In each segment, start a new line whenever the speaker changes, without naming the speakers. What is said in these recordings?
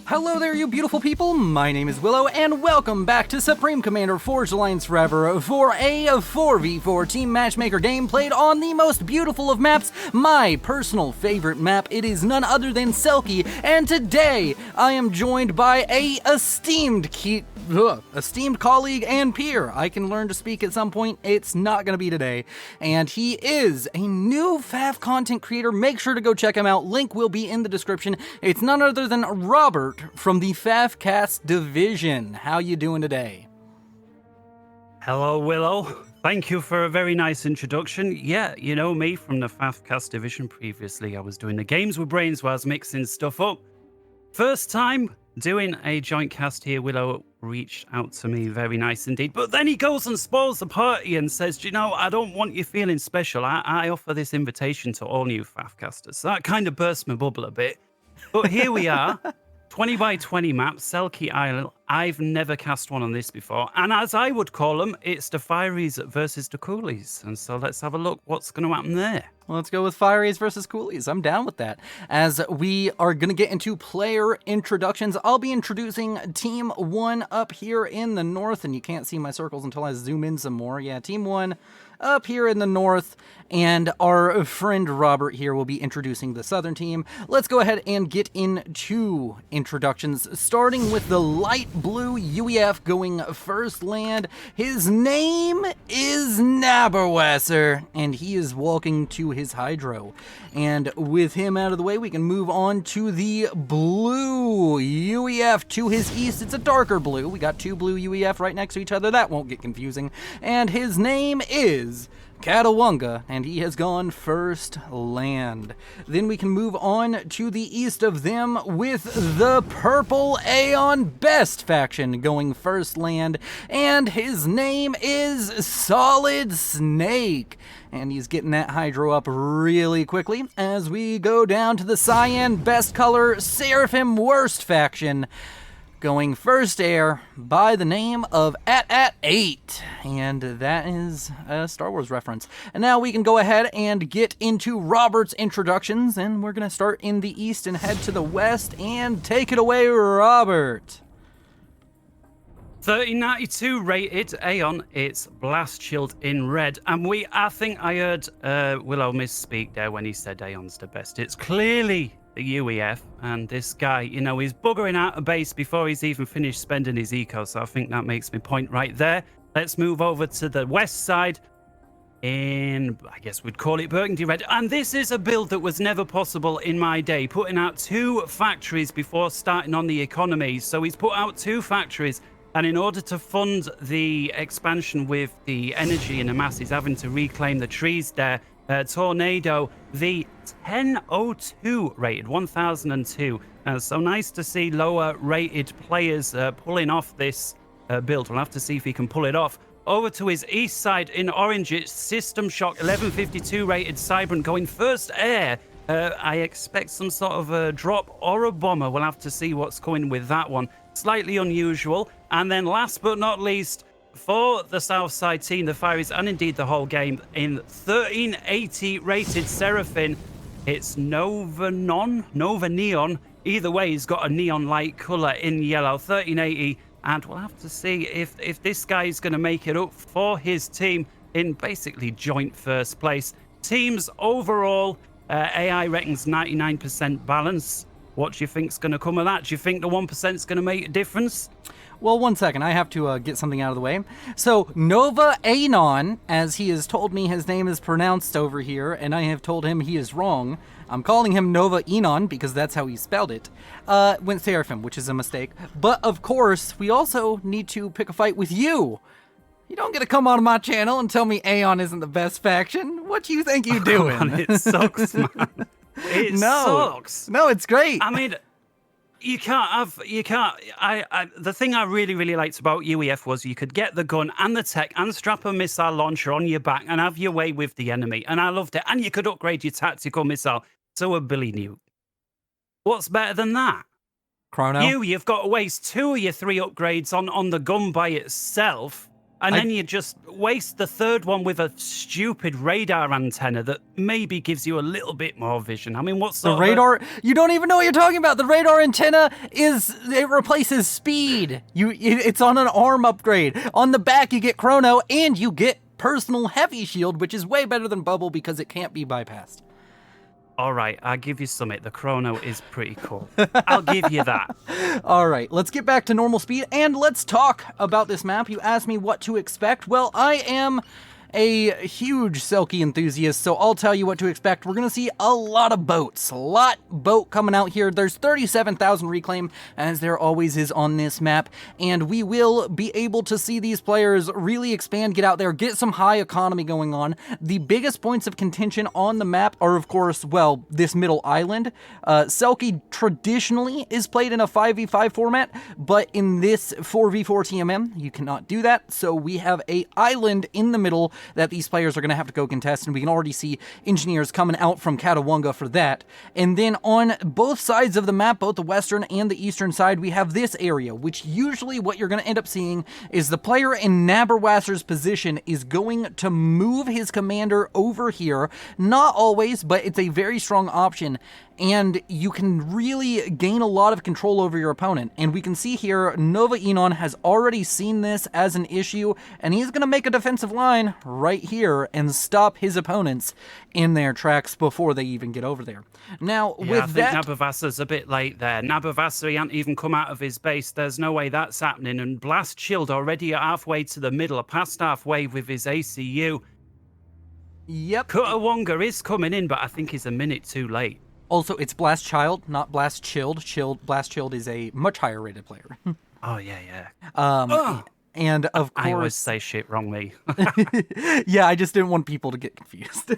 Hello there, you beautiful people. My name is Willow, and welcome back to Supreme Commander Forged Alliance Forever for a 4v4 team matchmaker game played on the most beautiful of maps, my personal favorite map. It is none other than Selkie, and today I am joined by a esteemed colleague and peer. I can learn to speak at some point. It's not going to be today. And he is a new FAF content creator. Make sure to go check him out. Link will be in the description. It's none other than Robert from the FAF Cast division. How you doing today?
Hello, Willow. Thank you for a very nice introduction. Yeah, you know me from the FAF Cast division. Previously, I was doing the Games with Brains where I was mixing stuff up. First time doing a joint cast here. Willow reached out to me, very nice indeed. But then he goes and spoils the party and says, you know, I don't want you feeling special. I offer this invitation to all new FAF casters. So that kind of burst my bubble a bit. But here we are. 20 by 20 map, Selkie Isle. I've never cast one on this before. And as I would call them, it's the Fireys versus the Coolies. And so let's have a look what's going to happen there.
Well, let's go with Fireys versus Coolies. I'm down with that. As we are going to get into player introductions, I'll be introducing Team 1 up here in the north. And you can't see my circles until I zoom in some more. Yeah, Team 1 up here in the north. And our friend Robert here will be introducing the southern team. Let's go ahead and get into introductions, starting with the light blue UEF going first land. His name is Owassa, and he is walking to his hydro. And with him out of the way, we can move on to the blue UEF to his east. It's a darker blue. We got two blue UEF right next to each other. That won't get confusing. And his name is Owassa, and he has gone first land. Then we can move on to the east of them with the purple Aeon Best faction going first land, and his name is Solid Snake. And he's getting that hydro up really quickly as we go down to the cyan best color Seraphim Worst faction. Going first air by the name of At8, and that is a Star Wars reference. And now we can go ahead and get into Robert's introductions, and we're going to start in the east and head to the west, and take it away, Robert.
1392 rated Aeon, it's Blast Shield in red. And I think I heard Willow misspeak there when he said Aeon's the best. It's clearly the UEF, and this guy, you know, he's buggering out a base before he's even finished spending his eco, so I think that makes me point right there. Let's move over to the west side in, I guess we'd call it Burgundy red, and this is a build that was never possible in my day, putting out 2 factories before starting on the economy. So he's put out 2 factories, and in order to fund the expansion with the energy and the mass, he's having to reclaim the trees there. Tornado, the 1002 rated, 1002. So nice to see lower rated players pulling off this build. We'll have to see if he can pull it off. Over to his east side in orange, it's System Shock, 1152 rated Cybrant going first air. I expect some sort of a drop or a bomber. We'll have to see what's coming with that one. Slightly unusual. And then last but not least, for the south side team, the Fireys, and indeed the whole game, in 1380 rated Seraphim, it's Nova Neon. Either way, he's got a neon light color in yellow, 1380, and we'll have to see if this guy is going to make it up for his team in basically joint first place. Teams overall, AI reckons 99% balance. What do you think's going to come of that? Do you think the 1% is going to make a difference?
Well, one second. I have to get something out of the way. So, Nova Anon, as he has told me his name is pronounced over here, and I have told him he is wrong. I'm calling him Nova Enon because that's how he spelled it. Went Seraphim, which is a mistake. But, of course, we also need to pick a fight with you. You don't get to come on my channel and tell me Aeon isn't the best faction. What do you think you're doing?
Man, it sucks, man. It sucks.
No, it's great.
I mean, the thing I really liked about UEF was you could get the gun and the tech and strap a missile launcher on your back and have your way with the enemy. And I loved it. And you could upgrade your tactical missile to a Billy Nuke. What's better than that?
Chrono?
You've got to waste 2 of your 3 upgrades on the gun by itself. And then you just waste the third one with a stupid radar antenna that maybe gives you a little bit more vision. I mean, what's
the radar? You don't even know what you're talking about. The radar antenna it replaces speed. It's on an arm upgrade. On the back, you get chrono and you get personal heavy shield, which is way better than bubble because it can't be bypassed.
All right, I'll give you something. The chrono is pretty cool. I'll give you that.
All right, let's get back to normal speed and let's talk about this map. You asked me what to expect. Well, I am a huge Selkie enthusiast, so I'll tell you what to expect. We're going to see a lot of boats. A lot boat coming out here. There's 37,000 reclaim, as there always is on this map, and we will be able to see these players really expand, get out there, get some high economy going on. The biggest points of contention on the map are, of course, well, this middle island. Selkie traditionally is played in a 5v5 format, but in this 4v4 TMM, you cannot do that, so we have a island in the middle that these players are going to have to go contest, and we can already see engineers coming out from Catawanga for that. And then on both sides of the map, both the western and the eastern side, we have this area, which usually what you're going to end up seeing is the player in Nabarwasser's position is going to move his commander over here. Not always, but it's a very strong option, and you can really gain a lot of control over your opponent. And we can see here, Nova Enon has already seen this as an issue, and he's going to make a defensive line right here and stop his opponents in their tracks before they even get over there. Now,
I think Nabavassa's a bit late there. Nabavassa, he hasn't even come out of his base. There's no way that's happening. And Blast Shield already halfway to the middle, past halfway with his ACU.
Yep.
Kutawonga is coming in, but I think he's a minute too late.
Also, it's Blast Child, not Blast Chilled. Blast Chilled is a much higher rated player.
Oh, yeah.
And of course,
I always say shit wrongly.
Yeah, I just didn't want people to get confused.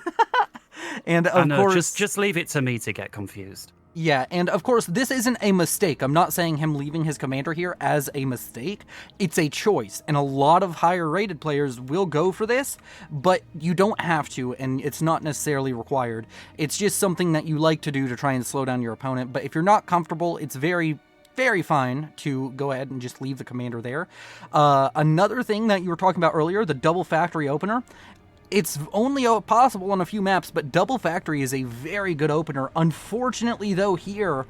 And of course,
just leave it to me to get confused.
Yeah, and of course, this isn't a mistake. I'm not saying him leaving his commander here as a mistake. It's a choice, and a lot of higher rated players will go for this, but you don't have to, and it's not necessarily required. It's just something that you like to do to try and slow down your opponent, but if you're not comfortable, it's very fine to go ahead and just leave the commander there. Another thing that you were talking about earlier, the double factory opener, it's only possible on a few maps, but double factory is a very good opener. Unfortunately, though, here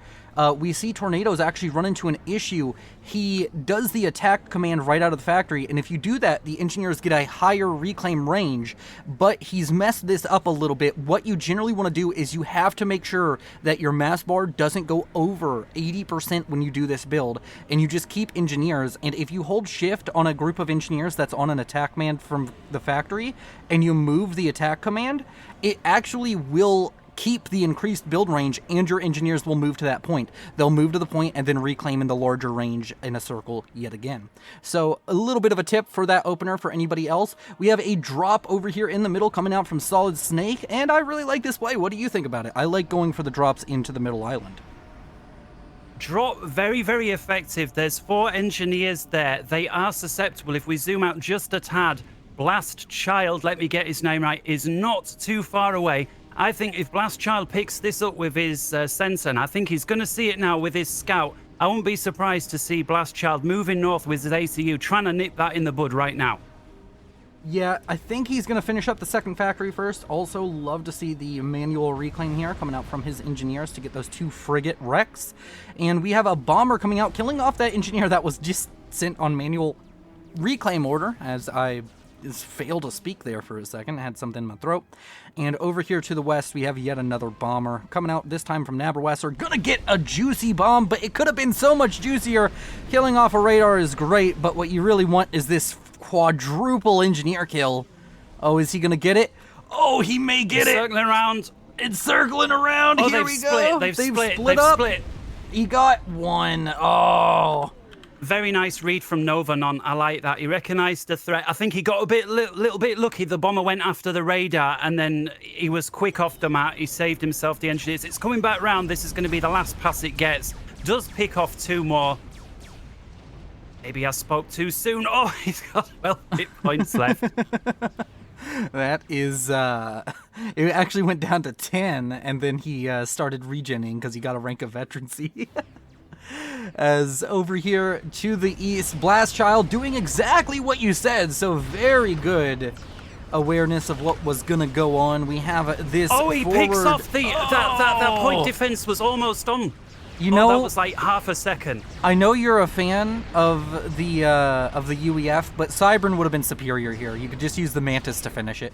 we see Tornadoes actually run into an issue. He does the attack command right out of the factory, and if you do that, the engineers get a higher reclaim range, but he's messed this up a little bit. What you generally want to do is you have to make sure that your mass bar doesn't go over 80% when you do this build, and you just keep engineers, and if you hold shift on a group of engineers that's on an attack command from the factory, and you move the attack command, it actually will keep the increased build range, and your engineers will move to that point. They'll move to the point and then reclaim in the larger range in a circle yet again. So a little bit of a tip for that opener for anybody else. We have a drop over here in the middle coming out from Solid Snake, and I really like this play. What do you think about it? I like going for the drops into the middle island.
Drop, very, very effective. There's 4 engineers there. They are susceptible. If we zoom out just a tad, Blast Child, let me get his name right, is not too far away. I think if Blast Child picks this up with his sensor, and I think he's going to see it now with his scout, I won't be surprised to see Blast Child moving north with his ACU, trying to nip that in the bud right now.
Yeah, I think he's going to finish up the second factory first. Also, love to see the manual reclaim here coming out from his engineers to get those 2 frigate wrecks. And we have a bomber coming out, killing off that engineer that was just sent on manual reclaim order, as I failed to speak there for a second. I had something in my throat. And over here to the west, we have yet another bomber coming out, this time from Nabarwasser. Gonna get a juicy bomb, but it could have been so much juicier. Killing off a radar is great, but what you really want is this quadruple engineer kill. Oh, is he gonna get it? Oh, he may get it.
Circling around.
It's circling around.
Oh,
Here we go.
They've split.
Split. He got one. Oh.
Very nice read from Novanon. I like that. He recognized the threat. I think he got a little bit lucky. The bomber went after the radar, and then he was quick off the mat. He saved himself the engineers. It's coming back round. This is going to be the last pass it gets. Does pick off 2 more. Maybe I spoke too soon. Oh, he's got 12 hit points left.
That is, it actually went down to 10, and then he started regenning because he got a rank of veterancy. As over here to the east, Blast Child doing exactly what you said, so very good awareness of what was gonna go on. We have this
he
forward...
picks off the that point defense was almost on.
You know,
that was like half a second.
I know you're a fan of the UEF, but Cybern would have been superior here. You could just use the Mantis to finish it.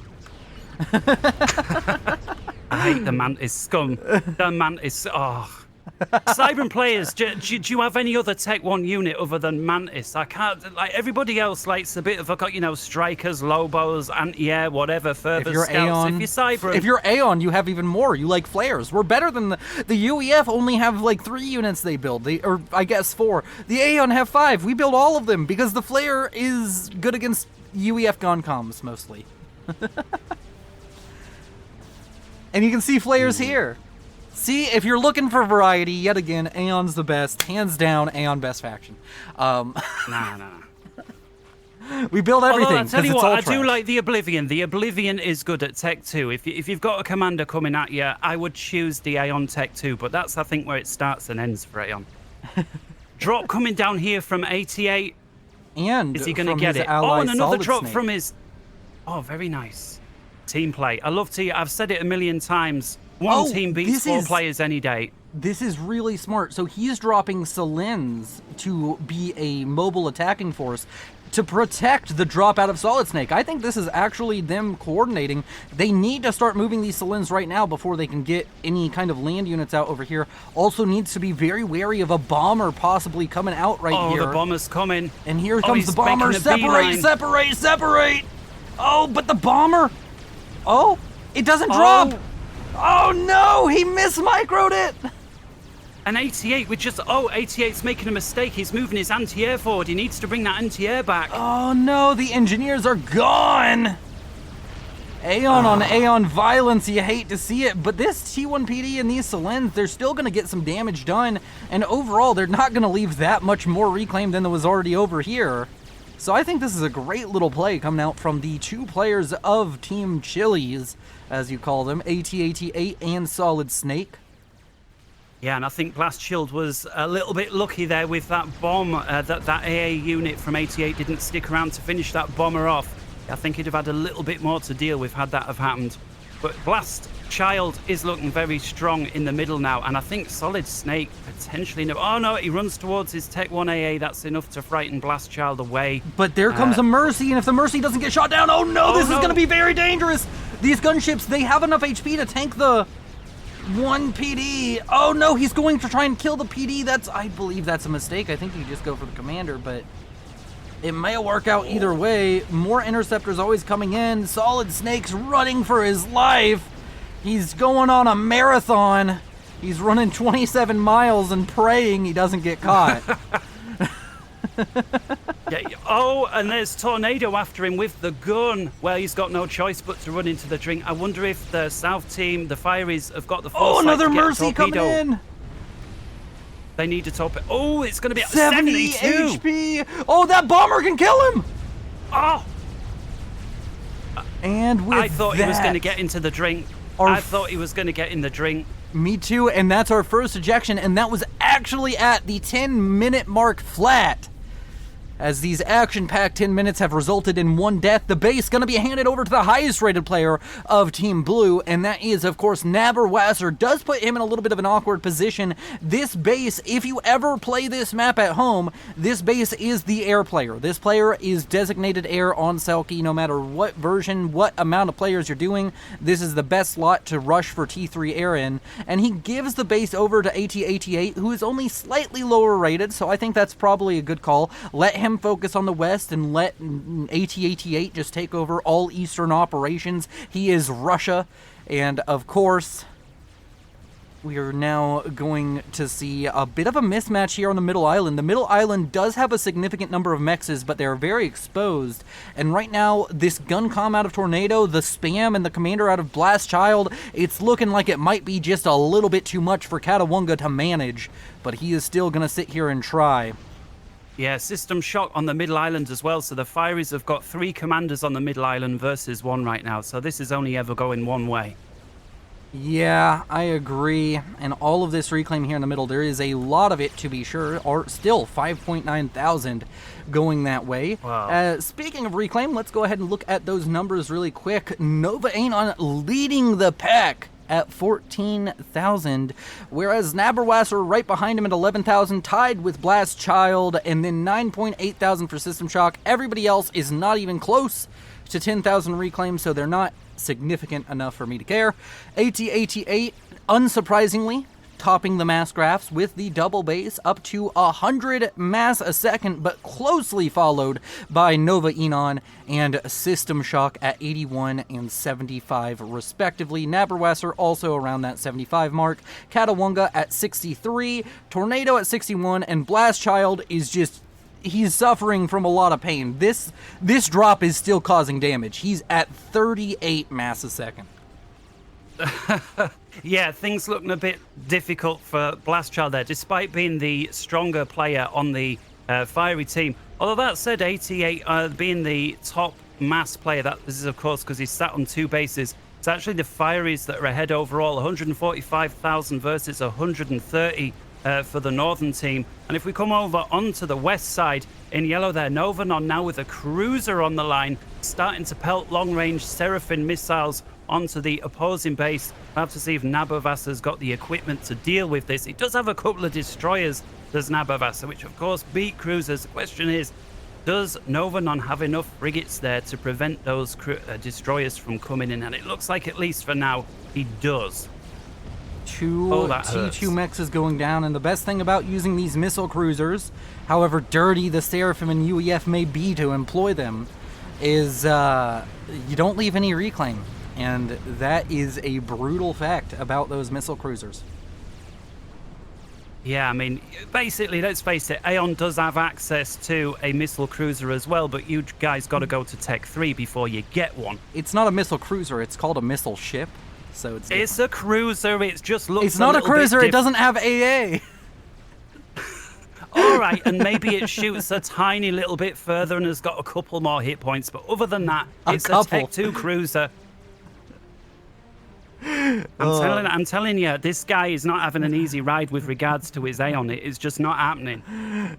I hate the Mantis scum. The Mantis. Oh. Cybern players, do you have any other Tech 1 unit other than Mantis? I can't, like, everybody else likes a bit of a, you know, strikers, Lobos, anti-air, whatever, further scouts.
Aeon,
if you're Cybern...
If you're Aeon, you have even more. You like flares. We're better than the UEF only have like 3 units they build, or I guess 4. The Aeon have 5. We build all of them because the flare is good against UEF Goncoms mostly. And you can see flares here. See, if you're looking for variety, yet again, Aeon's the best. Hands down, Aeon best faction.
Nah.
We build everything.
Although, I tell you
it's
what,
all
I
trash.
do like the Oblivion. The Oblivion is good at Tech 2. If you've got a commander coming at you, I would choose the Aeon Tech 2, but that's, I think, where it starts and ends for Aeon. Drop coming down here from 88.
And
is he going to get it?
Ally,
And another
Solid
drop
Snake.
from his... Oh, very nice. Team play. I love to... I've said it a million times. One team beats 4 players any day.
This is really smart. So he's dropping Selins to be a mobile attacking force to protect the drop out of Solid Snake. I think this is actually them coordinating. They need to start moving these Selins right now before they can get any kind of land units out over here. Also needs to be very wary of a bomber possibly coming out here.
Oh, the bomber's coming.
And here comes the bomber. Separate! Oh, but the bomber... Oh, it doesn't drop! Oh no, he mismicroed it!
And 88 with just... Oh, 88's making a mistake. He's moving his anti-air forward. He needs to bring that anti-air back.
Oh no, the engineers are gone! Aeon on Aeon violence, you hate to see it, but this T1 PD and these Selins, they're still going to get some damage done, and overall, they're not going to leave that much more reclaim than there was already over here. So I think this is a great little play coming out from the 2 players of Team Chili's, as you call them, AT-88 and Solid Snake.
Yeah, and I think Blast Shield was a little bit lucky there with that bomb. That AA unit from 88 didn't stick around to finish that bomber off. I think he'd have had a little bit more to deal with had that have happened. But Blast Child is looking very strong in the middle now, and I think Solid Snake potentially... Oh no, he runs towards his Tech 1 AA. That's enough to frighten Blast Child away.
But there comes a Mercy, and if the Mercy doesn't get shot down, oh no, this is going to be very dangerous! These gunships, they have enough HP to tank the 1 PD. Oh no, he's going to try and kill the PD. I believe that's a mistake. I think you just go for the commander, but it may work out either way. More interceptors always coming in. Solid Snake's running for his life. He's going on a marathon. He's running 27 miles and praying he doesn't get caught.
Yeah. Oh, and there's Tornado after him with the gun. Well, he's got no choice but to run into the drink. I wonder if the South team, the Fireys, have got the foresight
another
to get
Mercy
a torpedo.
coming in.
They need a torpedo. Oh, it's going to be at
70
72
HP. Oh, that bomber can kill him.
Oh.
And with
I thought he was going to
that,
get into the drink. I thought he was going to get in the drink.
Me too, and that's our first ejection, and that was actually at the 10-minute mark flat. As these action-packed 10 minutes have resulted in 1 death, the base going to be handed over to the highest-rated player of Team Blue, and that is, of course, Owassa. Does put him in a little bit of an awkward position. This base, if you ever play this map at home, this base is the air player. This player is designated air on Selkie, no matter what version, what amount of players you're doing. This is the best slot to rush for T3 air in, and he gives the base over to AT-88, who is only slightly lower rated, so I think that's probably a good call. Let him focus on the west and let AT-88 just take over all eastern operations. He is Russia, and of course we are now going to see a bit of a mismatch here on the middle island. The middle island does have a significant number of mexes, but they're very exposed, and right now this gun comm out of Tornado, the spam, and the commander out of Blast Child, it's looking like it might be just a little bit too much for Katawunga to manage, but he is still going to sit here and try.
Yeah, system shock on the middle island as well. So the Fireys have got 3 commanders on the middle island versus 1 right now. So this is only ever going one way.
Yeah, I agree. And all of this reclaim here in the middle, there is a lot of it to be sure, or still 5.9 thousand going that way.
Wow.
Speaking of reclaim, let's go ahead and look at those numbers really quick. Nova Anon leading the pack at 14,000, whereas Owassa right behind him at 11,000, tied with Blast Child, and then 9.8 thousand for System Shock. Everybody else is not even close to 10,000 reclaims, so they're not significant enough for me to care. AT-AT-8, unsurprisingly, topping the mass graphs with the double base up to 100 mass a second, but closely followed by Nova Enon and System Shock at 81 and 75 respectively. Owassa also around that 75 mark. Katawonga at 63, Tornado at 61, and Blast Child is just, he's suffering from a lot of pain. This drop is still causing damage. He's at 38 mass a second.
Yeah, things looking a bit difficult for Blast Child there, despite being the stronger player on the fiery team. Although that said, 88 being the top mass player, this is of course because he's sat on 2 bases. It's actually the Fireys that are ahead overall, 145,000 versus 130 for the northern team. And if we come over onto the west side, in yellow there, Novanon now with a cruiser on the line, starting to pelt long-range Seraphim missiles onto the opposing base. We'll have to see if Owassa's got the equipment to deal with this. He does have a couple of destroyers, does Owassa, which of course beat cruisers. The question is, does Novanon have enough frigates there to prevent those destroyers from coming in? And it looks like, at least for now, he does.
Two T2 mechs is going down, and the best thing about using these missile cruisers, however dirty the Seraphim and UEF may be to employ them, is you don't leave any reclaim. And that is a brutal fact about those missile cruisers.
Yeah, I mean, basically, let's face it, Aeon does have access to a missile cruiser as well, but you guys got to go to Tech 3 before you get one.
It's not a missile cruiser, it's called a missile ship. So
it's a cruiser, it just looks
It's not a cruiser, it doesn't have AA.
All right, and maybe it shoots a tiny little bit further and has got a couple more hit points, but other than that, it's a Tech 2 cruiser. I'm telling you, this guy is not having an easy ride with regards to his Aeon. It is just not happening.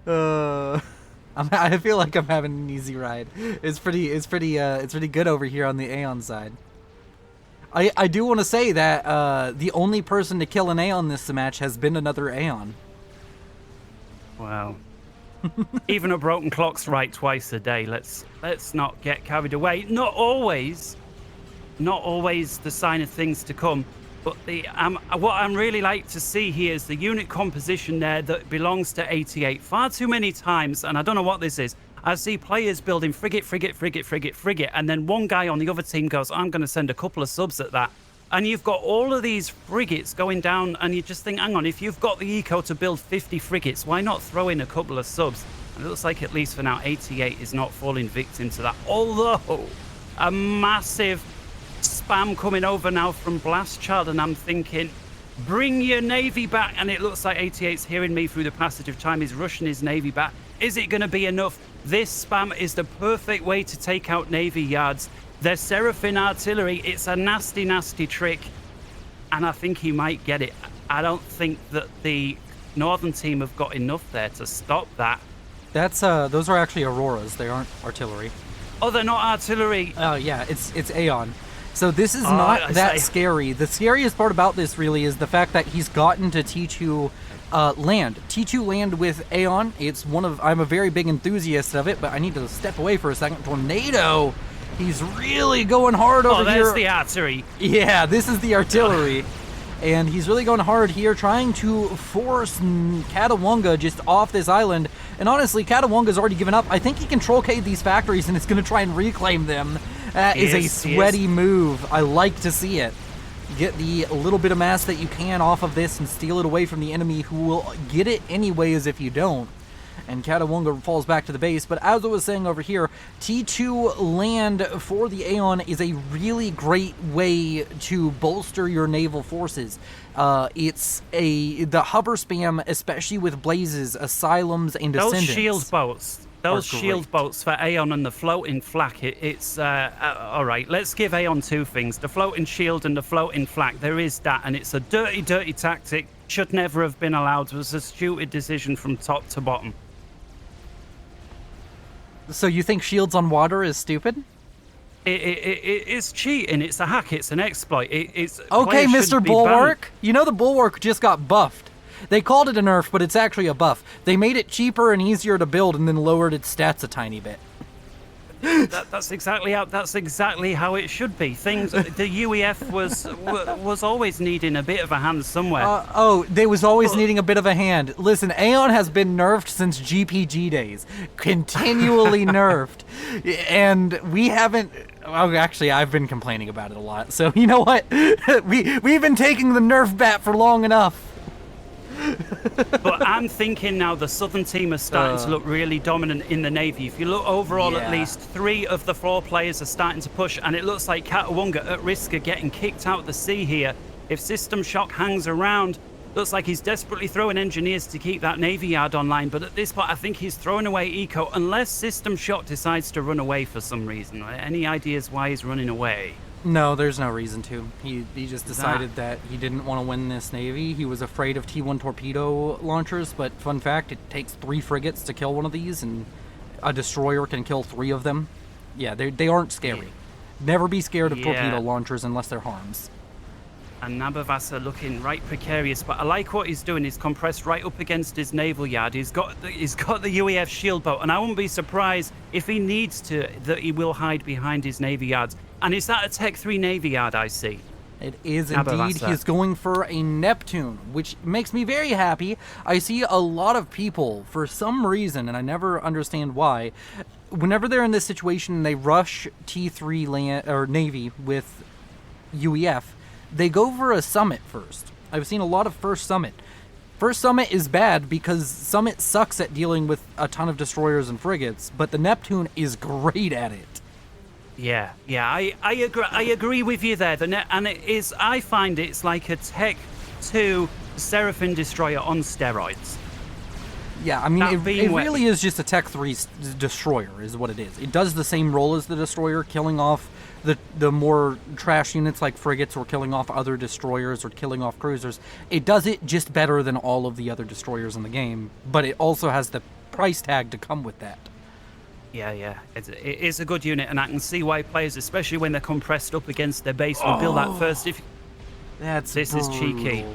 I feel like I'm having an easy ride. It's pretty good over here on the Aeon side. I do want to say that the only person to kill an Aeon this match has been another Aeon.
Wow. Even a broken clock's right twice a day. Let's not get carried away. Not always the sign of things to come, but what I'm really like to see here is the unit composition there that belongs to 88. Far too many times, and I don't know what this is, I see players building frigate, and then one guy on the other team goes, I'm going to send a couple of subs at that. And you've got all of these frigates going down, and you just think, hang on, if you've got the eco to build 50 frigates, why not throw in a couple of subs? And it looks like, at least for now, 88 is not falling victim to that. Although, a massive spam coming over now from Blast Child, and I'm thinking, bring your Navy back. And it looks like 88's hearing me through the passage of time. He's rushing his Navy back. Is it going to be enough? This spam is the perfect way to take out Navy yards. They're Seraphim artillery. It's a nasty, nasty trick. And I think he might get it. I don't think that the northern team have got enough there to stop that.
That's those are actually Auroras. They aren't artillery.
Oh, they're not artillery.
Oh yeah, it's Aeon. So this is not that scary. The scariest part about this really is the fact that he's gotten to T2 land. T2 land with Aeon. It's I'm a very big enthusiast of it, but I need to step away for a second. Tornado. He's really going hard over here.
Oh, there's the artillery.
Yeah, this is the artillery. And he's really going hard here, trying to force Katawonga just off this island. And honestly, Katawonga's already given up. I think he can troll K these factories and it's going to try and reclaim them. That is a sweaty move. I like to see it. Get the little bit of mass that you can off of this and steal it away from the enemy, who will get it anyways if you don't. And Katawonga falls back to the base. But as I was saying over here, T2 land for the Aeon is a really great way to bolster your naval forces. It's the hover spam, especially with blazes, asylums, and descendants.
Those shield boats, Those
great.
shield bolts for Aeon and the floating flak, it's all right. Let's give Aeon two things: the floating shield and the floating flak. There is that, and it's a dirty, dirty tactic. Should never have been allowed. It was a stupid decision from top to bottom.
So you think shields on water is stupid?
It's cheating. It's a hack. It's an exploit. It's
okay, Mr.
Be
Bulwark.
banned.
You know the Bulwark just got buffed. They called it a nerf, but it's actually a buff. They made it cheaper and easier to build, and then lowered its stats a tiny bit.
That's exactly how it should be. Things the UEF was always needing a bit of a hand somewhere.
They was always needing a bit of a hand. Listen, Aeon has been nerfed since GPG days, continually nerfed, and we haven't. Oh, actually, I've been complaining about it a lot. So you know what? We've been taking the nerf bat for long enough.
But I'm thinking now the Southern team are starting to look really dominant in the Navy. If you look overall, at least 3 of the 4 players are starting to push, and it looks like Katawonga at risk of getting kicked out the sea here. If System Shock hangs around, looks like he's desperately throwing engineers to keep that Navy yard online, but at this point I think he's throwing away Eco, unless System Shock decides to run away for some reason. Any ideas why he's running away?
No, there's no reason to. He just decided that he didn't want to win this Navy. He was afraid of T1 torpedo launchers, but fun fact, it takes 3 frigates to kill one of these, and a destroyer can kill 3 of them. Yeah, they aren't scary. Never be scared of torpedo launchers unless they're harms.
And Owassa looking right precarious, but I like what he's doing. He's compressed right up against his naval yard. He's got the UEF shield boat, and I wouldn't be surprised if he needs to that he will hide behind his navy yards. And is that a Tech 3 navy yard I see?
It is indeed. He's going for a Neptune, which makes me very happy. I see a lot of people, for some reason, and I never understand why, whenever they're in this situation and they rush T3 land or Navy with UEF, they go for a Summit first. I've seen a lot of First Summit. First Summit is bad because Summit sucks at dealing with a ton of destroyers and frigates, but the Neptune is great at it.
Yeah, I agree with you there. And it is, I find it's like a Tech 2 Seraphim destroyer on steroids.
Yeah, I mean, it really is just a Tech 3 destroyer is what it is. It does the same role as the destroyer, killing off the more trash units like frigates, or killing off other destroyers, or killing off cruisers. It does it just better than all of the other destroyers in the game, but it also has the price tag to come with that.
Yeah, it is a good unit, and I can see why players, especially when they're compressed up against their base, will build that first. This is cheeky.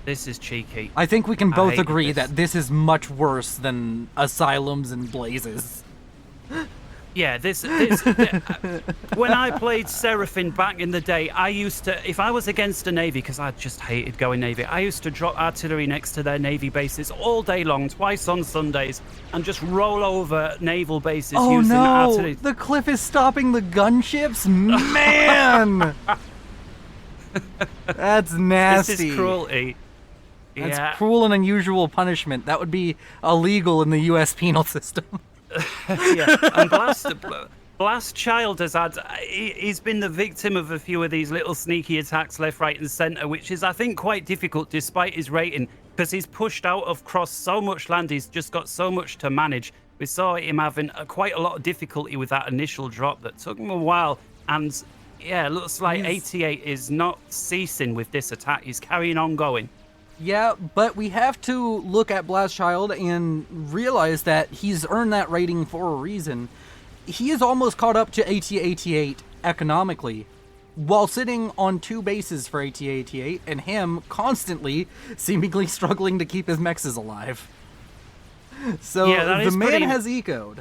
This is cheeky.
I think we can both agree that this is much worse than Asylums and Blazes.
Yeah, when I played Seraphim back in the day, I used to, if I was against a Navy, because I just hated going Navy, I used to drop artillery next to their Navy bases all day long, twice on Sundays, and just roll over naval bases using artillery.
The cliff is stopping the gunships? Man! That's nasty.
This is cruelty.
That's cruel and unusual punishment. That would be illegal in the U.S. penal system.
Yeah, and Blast Child he's been the victim of a few of these little sneaky attacks left, right, and center, which is, I think, quite difficult despite his rating, because he's pushed out across so much land. He's just got so much to manage. We saw him having quite a lot of difficulty with that initial drop that took him a while, and yeah, it looks like 88 is not ceasing with this attack. He's carrying on going.
Yeah, but we have to look at Blast Child and realize that he's earned that rating for a reason. He is almost caught up to AT-88 economically, while sitting on 2 bases for AT-88, and him constantly, seemingly struggling to keep his mexes alive. So the man has ecoed.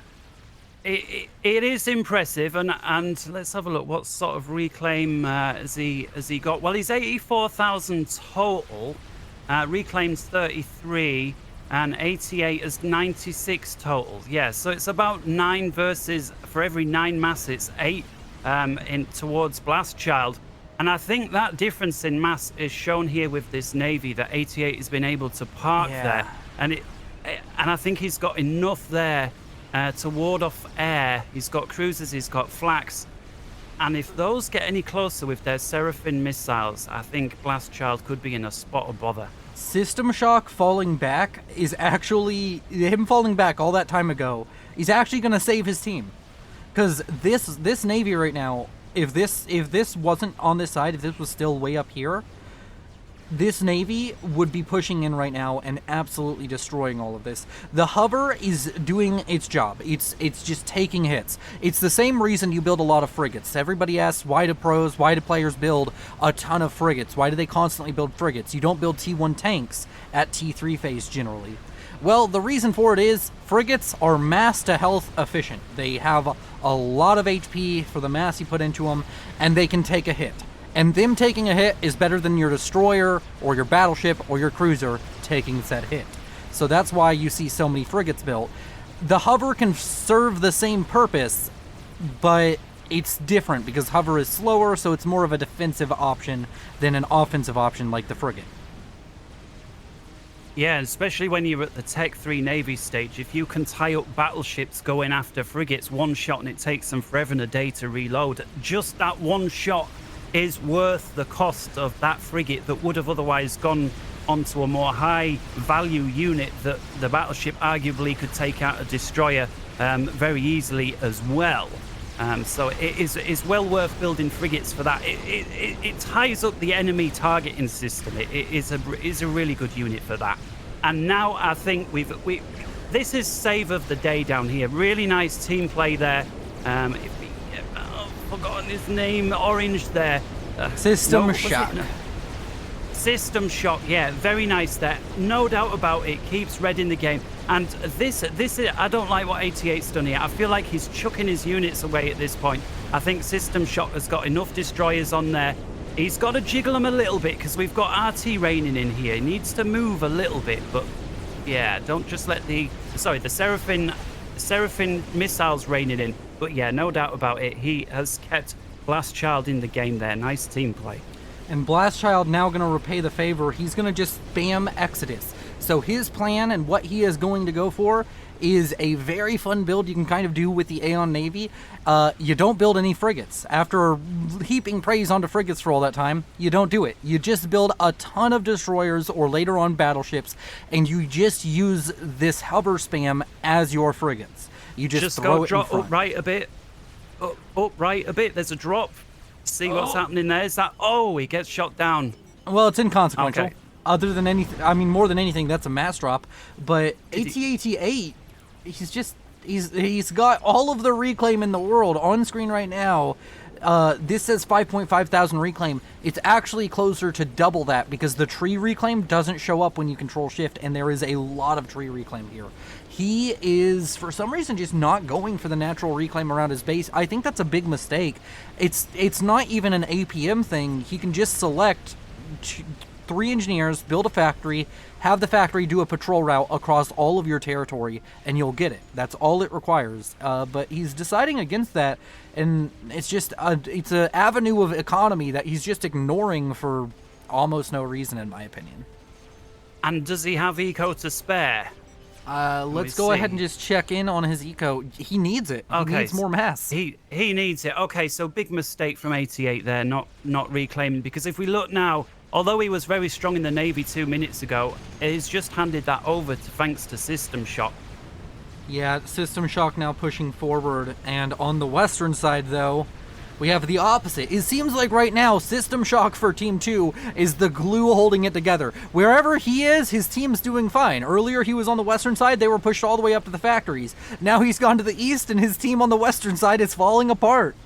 It is impressive, and let's have a look. What sort of reclaim has he got? Well, he's 84,000 total. Reclaims 33, and 88 is 96 total. Yeah, so it's about 9 versus, for every 9 mass, it's 8 towards Blast Child. And I think that difference in mass is shown here with this Navy, that 88 has been able to park there. And I think he's got enough there to ward off air. He's got cruisers, he's got flaks. And if those get any closer with their Seraphim missiles, I think Blast Child could be in a spot of bother.
System Shock falling back is actually... Him falling back all that time ago He's actually going to save his team. Because this Navy right now, if this wasn't on this side, if this was still way up here, this Navy would be pushing in right now and absolutely destroying all of this. The hover is doing its job. It's just taking hits. It's the same reason you build a lot of frigates. Everybody asks, why do players build a ton of frigates? Why do they constantly build frigates? You don't build T1 tanks at T3 phase generally. Well, the reason for it is frigates are mass to health efficient. They have a lot of HP for the mass you put into them, and they can take a hit. And them taking a hit is better than your destroyer or your battleship or your cruiser taking said hit. So that's why you see so many frigates built. The hover can serve the same purpose, but it's different because hover is slower, so it's more of a defensive option than an offensive option like the frigate.
Yeah, especially when you're at the Tech 3 Navy stage, if you can tie up battleships going after frigates one shot and it takes them forever and a day to reload, just that one shot is worth the cost of that frigate that would have otherwise gone onto a more high value unit that the battleship arguably could take out a destroyer very easily as well. So it's well worth building frigates for that. It ties up the enemy targeting system. It is a really good unit for that. And now I think this is save of the day down here. Really nice team play there. Forgotten his name, orange there.
System Shock.
System Shock, yeah, very nice there. No doubt about it, keeps red in the game. And this is, I don't like what 88's done here. I feel like he's chucking his units away at this point. I think System Shock has got enough destroyers on there. He's got to jiggle them a little bit because we've got RT raining in here. He needs to move a little bit, but yeah, don't just let the Seraphim missiles raining in. But yeah, no doubt about it. He has kept Blastchild in the game there. Nice team play.
And Blastchild now going to repay the favor. He's going to just spam Exodus. So his plan and what he is going to go for is a very fun build you can kind of do with the Aeon Navy. You don't build any frigates. After heaping praise onto frigates for all that time, you don't do it. You just build a ton of destroyers or later on battleships, and you just use this hover spam as your frigates. You just throw
go
it
drop
in front.
up right a bit. Up right a bit. There's a drop. See what's happening there. Is that... Oh, he gets shot down.
Well, it's inconsequential.
Okay.
Other than anything, I mean, more than anything, that's a mass drop. But AT-AT-8, he's got all of the reclaim in the world on screen right now. This says 5.5 thousand reclaim. It's actually closer to double that because the tree reclaim doesn't show up when you control shift, and there is a lot of tree reclaim here. He is, for some reason, just not going for the natural reclaim around his base. I think that's a big mistake. It's not even an APM thing. He can just select 3 engineers, build a factory, have the factory do a patrol route across all of your territory, and you'll get it. That's all it requires. But he's deciding against that, and it's just it's an avenue of economy that he's just ignoring for almost no reason, in my opinion.
And does he have eco to spare?
Let's go ahead and just check in on his eco. He needs it.
Okay.
He needs more mass.
He needs it. Okay, so big mistake from 88 there, not reclaiming, because if we look now, although he was very strong in the Navy 2 minutes ago, he's just handed that over thanks to System Shock.
Yeah, System Shock now pushing forward, and on the western side, though, we have the opposite. It seems like right now, System Shock for Team 2 is the glue holding it together. Wherever he is, his team's doing fine. Earlier, he was on the western side. They were pushed all the way up to the factories. Now he's gone to the east, and his team on the western side is falling apart.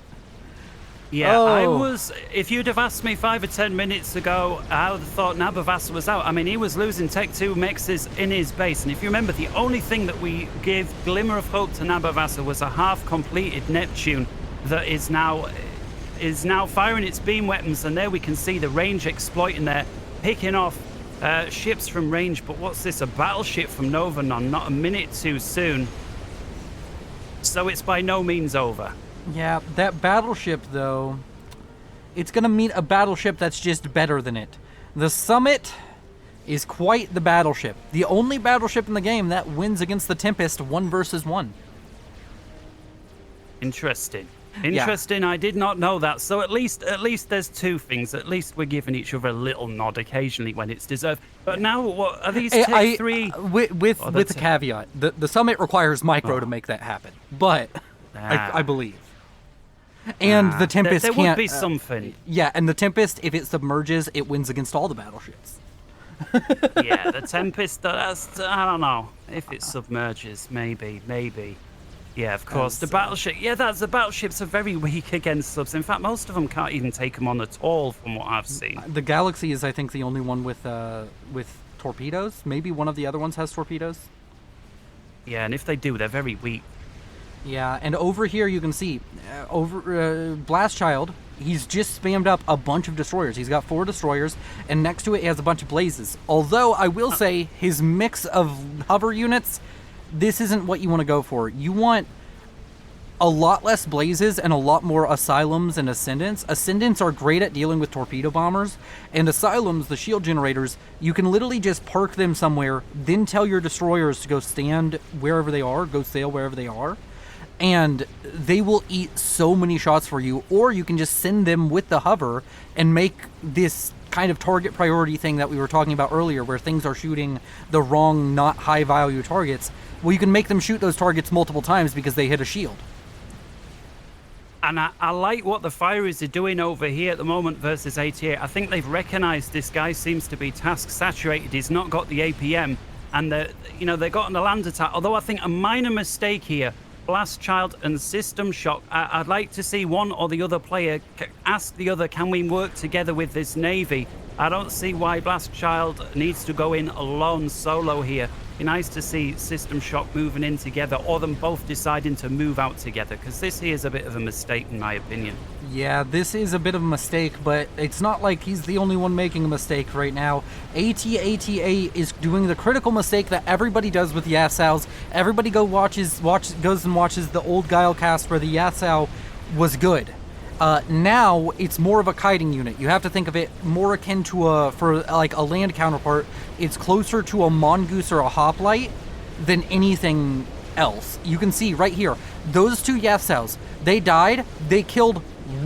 Yeah, if you'd have asked me 5 or 10 minutes ago, I would have thought Owassa was out. I mean, he was losing Tech 2 mexes in his base. And if you remember, the only thing that we gave glimmer of hope to Owassa was a half-completed Neptune that is now firing its beam weapons. And there we can see the range exploiting there, picking off ships from range. But what's this? A battleship from Novanon, not a minute too soon. So it's by no means over.
Yeah, that battleship, though, it's going to meet a battleship that's just better than it. The Summit is quite the battleship. The only battleship in the game that wins against the Tempest 1 versus 1.
Interesting. Interesting. I did not know that. So at least there's two things. At least we're giving each other a little nod occasionally when it's deserved. But now, what are these Tech 3?
With a caveat, the summit requires micro to make that happen. But I believe. And the Tempest
there
can't...
would be something.
Yeah, and the Tempest, if it submerges, it wins against all the battleships.
Yeah, the Tempest, that's, I don't know. If it submerges, maybe. Yeah, of course. The battleship, the battleships are very weak against subs. In fact, most of them can't even take them on at all, from what I've seen.
The Galaxy is, I think, the only one with torpedoes. Maybe one of the other ones has torpedoes.
Yeah, and if they do, they're very weak.
Yeah, and over here you can see, Blastchild, he's just spammed up a bunch of destroyers. He's got 4 destroyers, and next to it he has a bunch of blazes. Although, I will say, his mix of hover units, this isn't what you want to go for. You want a lot less blazes and a lot more asylums and ascendants. Ascendants are great at dealing with torpedo bombers, and asylums, the shield generators, you can literally just park them somewhere, then tell your destroyers to go stand wherever they are, go sail wherever they are, and they will eat so many shots for you. Or you can just send them with the hover and make this kind of target priority thing that we were talking about earlier, where things are shooting the wrong, not high value targets. Well, you can make them shoot those targets multiple times because they hit a shield.
And I like what the Fireys are doing over here at the moment versus 88. I think they've recognized this guy seems to be task saturated. He's not got the APM, and they got on the land attack. Although I think a minor mistake here, Blastchild and System Shock. I'd like to see one or the other player ask the other, can we work together with this Navy? I don't see why Blastchild needs to go in alone solo here. Be nice to see System Shock moving in together, or them both deciding to move out together, because this here is a bit of a mistake in my opinion.
Yeah, this is a bit of a mistake, but it's not like he's the only one making a mistake right now. ATATA is doing the critical mistake that everybody does with Yassaus. Everybody goes and watches the old Guile cast where the Yassau was good. Now it's more of a kiting unit. You have to think of it more akin to for a land counterpart. It's closer to a mongoose or a hoplite than anything else. You can see right here, those 2 Yassaus, they died, they killed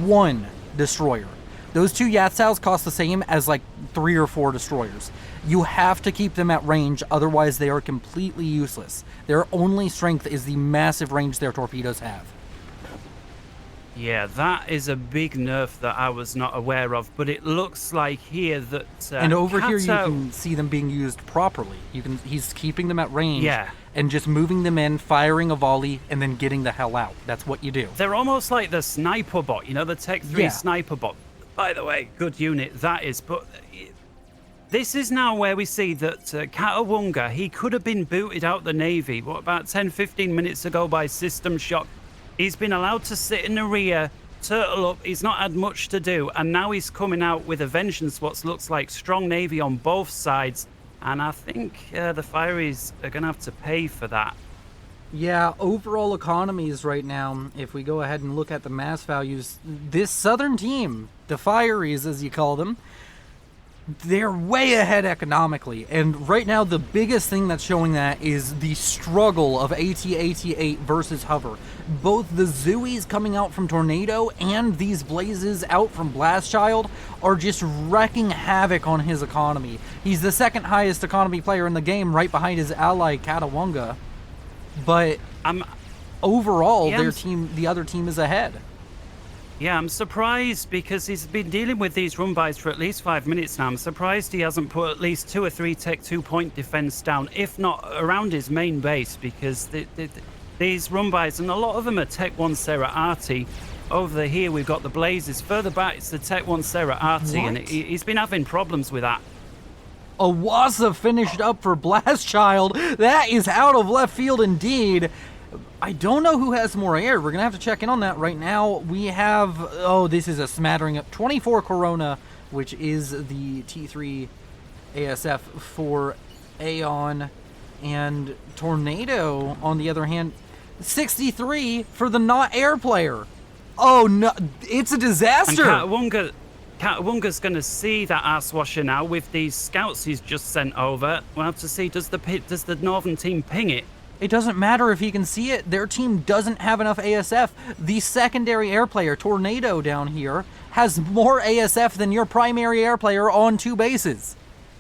1 destroyer. Those 2 Yassaus cost the same as 3 or 4 destroyers. You have to keep them at range, otherwise they are completely useless. Their only strength is the massive range their torpedoes have.
Yeah, that is a big nerf that I was not aware of, but it looks like here that...
and over here you can see them being used properly. He's keeping them at range, and just moving them in, firing a volley, and then getting the hell out. That's what you do.
They're almost like the Sniper bot, the Tech 3 Sniper bot. By the way, good unit, that is, but... This is now where we see that Katawunga, he could have been booted out the Navy, about 10-15 minutes ago by System Shock. He's been allowed to sit in the rear, turtle up, he's not had much to do, and now he's coming out with a vengeance, what looks like strong Navy on both sides, and I think the Fireys are going to have to pay for that.
Yeah, overall economies right now, if we go ahead and look at the mass values, this southern team, the Fireys as you call them, they're way ahead economically, and right now the biggest thing that's showing that is the struggle of AT-AT-8 versus Hover. Both the Zooies coming out from Tornado and these Blazes out from Blastchild are just wrecking havoc on his economy. He's the second highest economy player in the game, right behind his ally Katawunga, but overall the other team is ahead.
Yeah, I'm surprised because he's been dealing with these run-bys for at least 5 minutes now. I'm surprised he hasn't put at least 2 or 3 Tech 2-point defense down, if not around his main base, because these run-bys, and a lot of them are Tech 1 Serra Arty. Over here, we've got the Blazes. Further back, it's the Tech 1 Serra Arty, and he's been having problems with that.
Owassa finished up for Blastchild. That is out of left field indeed. I don't know who has more air. We're going to have to check in on that right now. We have, this is a smattering of 24 Corona, which is the T3 ASF for Aeon. And Tornado, on the other hand, 63 for the not air player. Oh, no, it's a disaster.
And Katawunga's going to see that ass washer now with these scouts he's just sent over. We'll have to see, does the northern team ping it?
It doesn't matter if he can see it. Their team doesn't have enough ASF. The secondary air player, Tornado down here, has more ASF than your primary air player on 2 bases.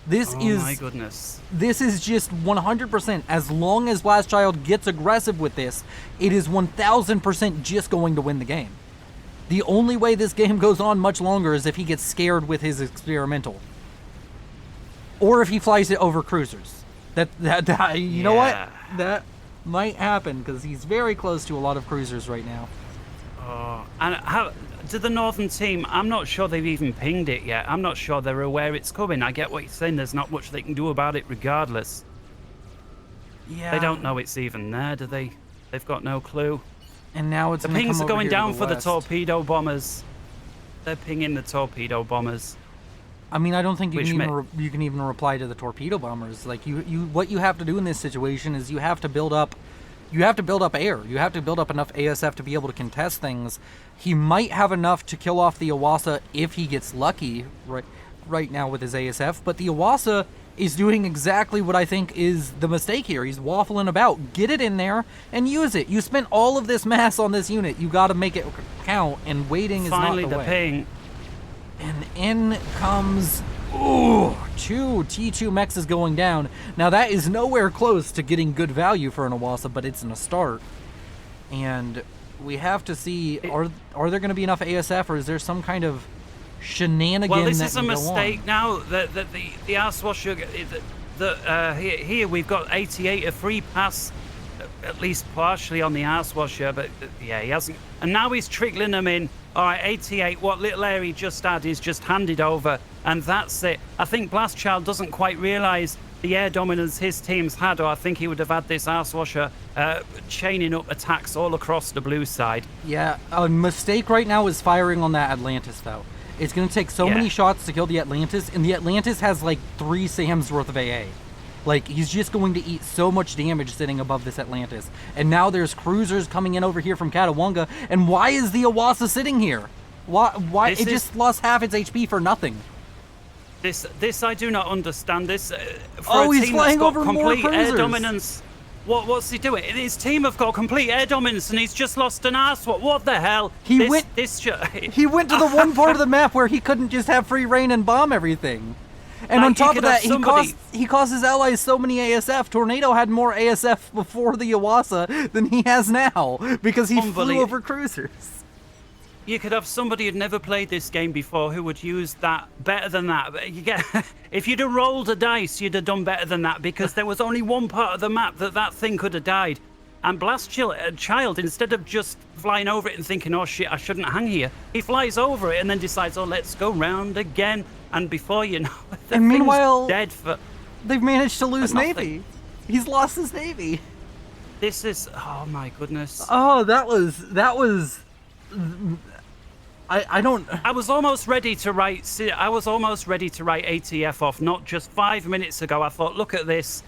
This is...
Oh my goodness.
This is just 100%. As long as Blastchild gets aggressive with this, it is 1000% just going to win the game. The only way this game goes on much longer is if he gets scared with his experimental. Or if he flies it over cruisers. You know what? That might happen because he's very close to a lot of cruisers right now.
Oh, and how to the northern team, I'm not sure they've even pinged it yet. I'm not sure they're aware it's coming. I get what you're saying. There's not much they can do about it regardless.
Yeah.
They don't know it's even there, do they? They've got no clue.
And now it's
the pings are going down for the torpedo bombers. They're pinging the torpedo bombers.
I mean, I don't think you can even reply to the torpedo bombers. Like what you have to do in this situation is you have to build up air. You have to build up enough ASF to be able to contest things. He might have enough to kill off the Owassa if he gets lucky right now with his ASF, but the Owassa is doing exactly what I think is the mistake here. He's waffling about. Get it in there and use it. You spent all of this mass on this unit. You got to make it count, and waiting is not the way.
Finally, the ping.
And in comes... Ooh, 2 T2 mechs is going down. Now, that is nowhere close to getting good value for an Owassa, but it's in a start. And we have to see, are there going to be enough ASF, or is there some kind of shenanigan?
Well, this is a mistake now. The arse washer. Here we've got 88, a free pass, at least partially on the arse washer, but yeah, he hasn't. And now he's trickling them in. All right, 88. What little air he just had is just handed over, and that's it. I think Blastchild doesn't quite realise the air dominance his team's had, or I think he would have had this arse washer chaining up attacks all across the blue side. Yeah,
a mistake right now is firing on that Atlantis, though. It's going to take so many shots to kill the Atlantis, and the Atlantis has like 3 SAMs worth of AA. Like, he's just going to eat so much damage sitting above this Atlantis. And now there's cruisers coming in over here from Katawonga, and why is the Owassa sitting here? Why it just lost half its HP for nothing.
This I do not understand. This
for a team flying
that's got
over
complete
more
air dominance. What's he doing? His team have got complete air dominance, and he's just lost an arse. What the hell?
He went to the one part of the map where he couldn't just have free reign and bomb everything. And on top of that, he cost his allies so many ASF. Tornado had more ASF before the Owassa than he has now because he flew over cruisers.
You could have somebody who'd never played this game before who would use that better than that. If you'd have rolled a dice, you'd have done better than that, because there was only one part of the map that thing could have died. And Blastchild, instead of just flying over it and thinking, oh shit, I shouldn't hang here, he flies over it and then decides, oh, let's go round again. And before you know it,
and meanwhile,
dead for...
they've managed to lose Navy. He's lost his Navy.
This is... Oh my goodness.
Oh, that was... I don't...
I was almost ready to write ATF off, not just 5 minutes ago. I thought, look at this.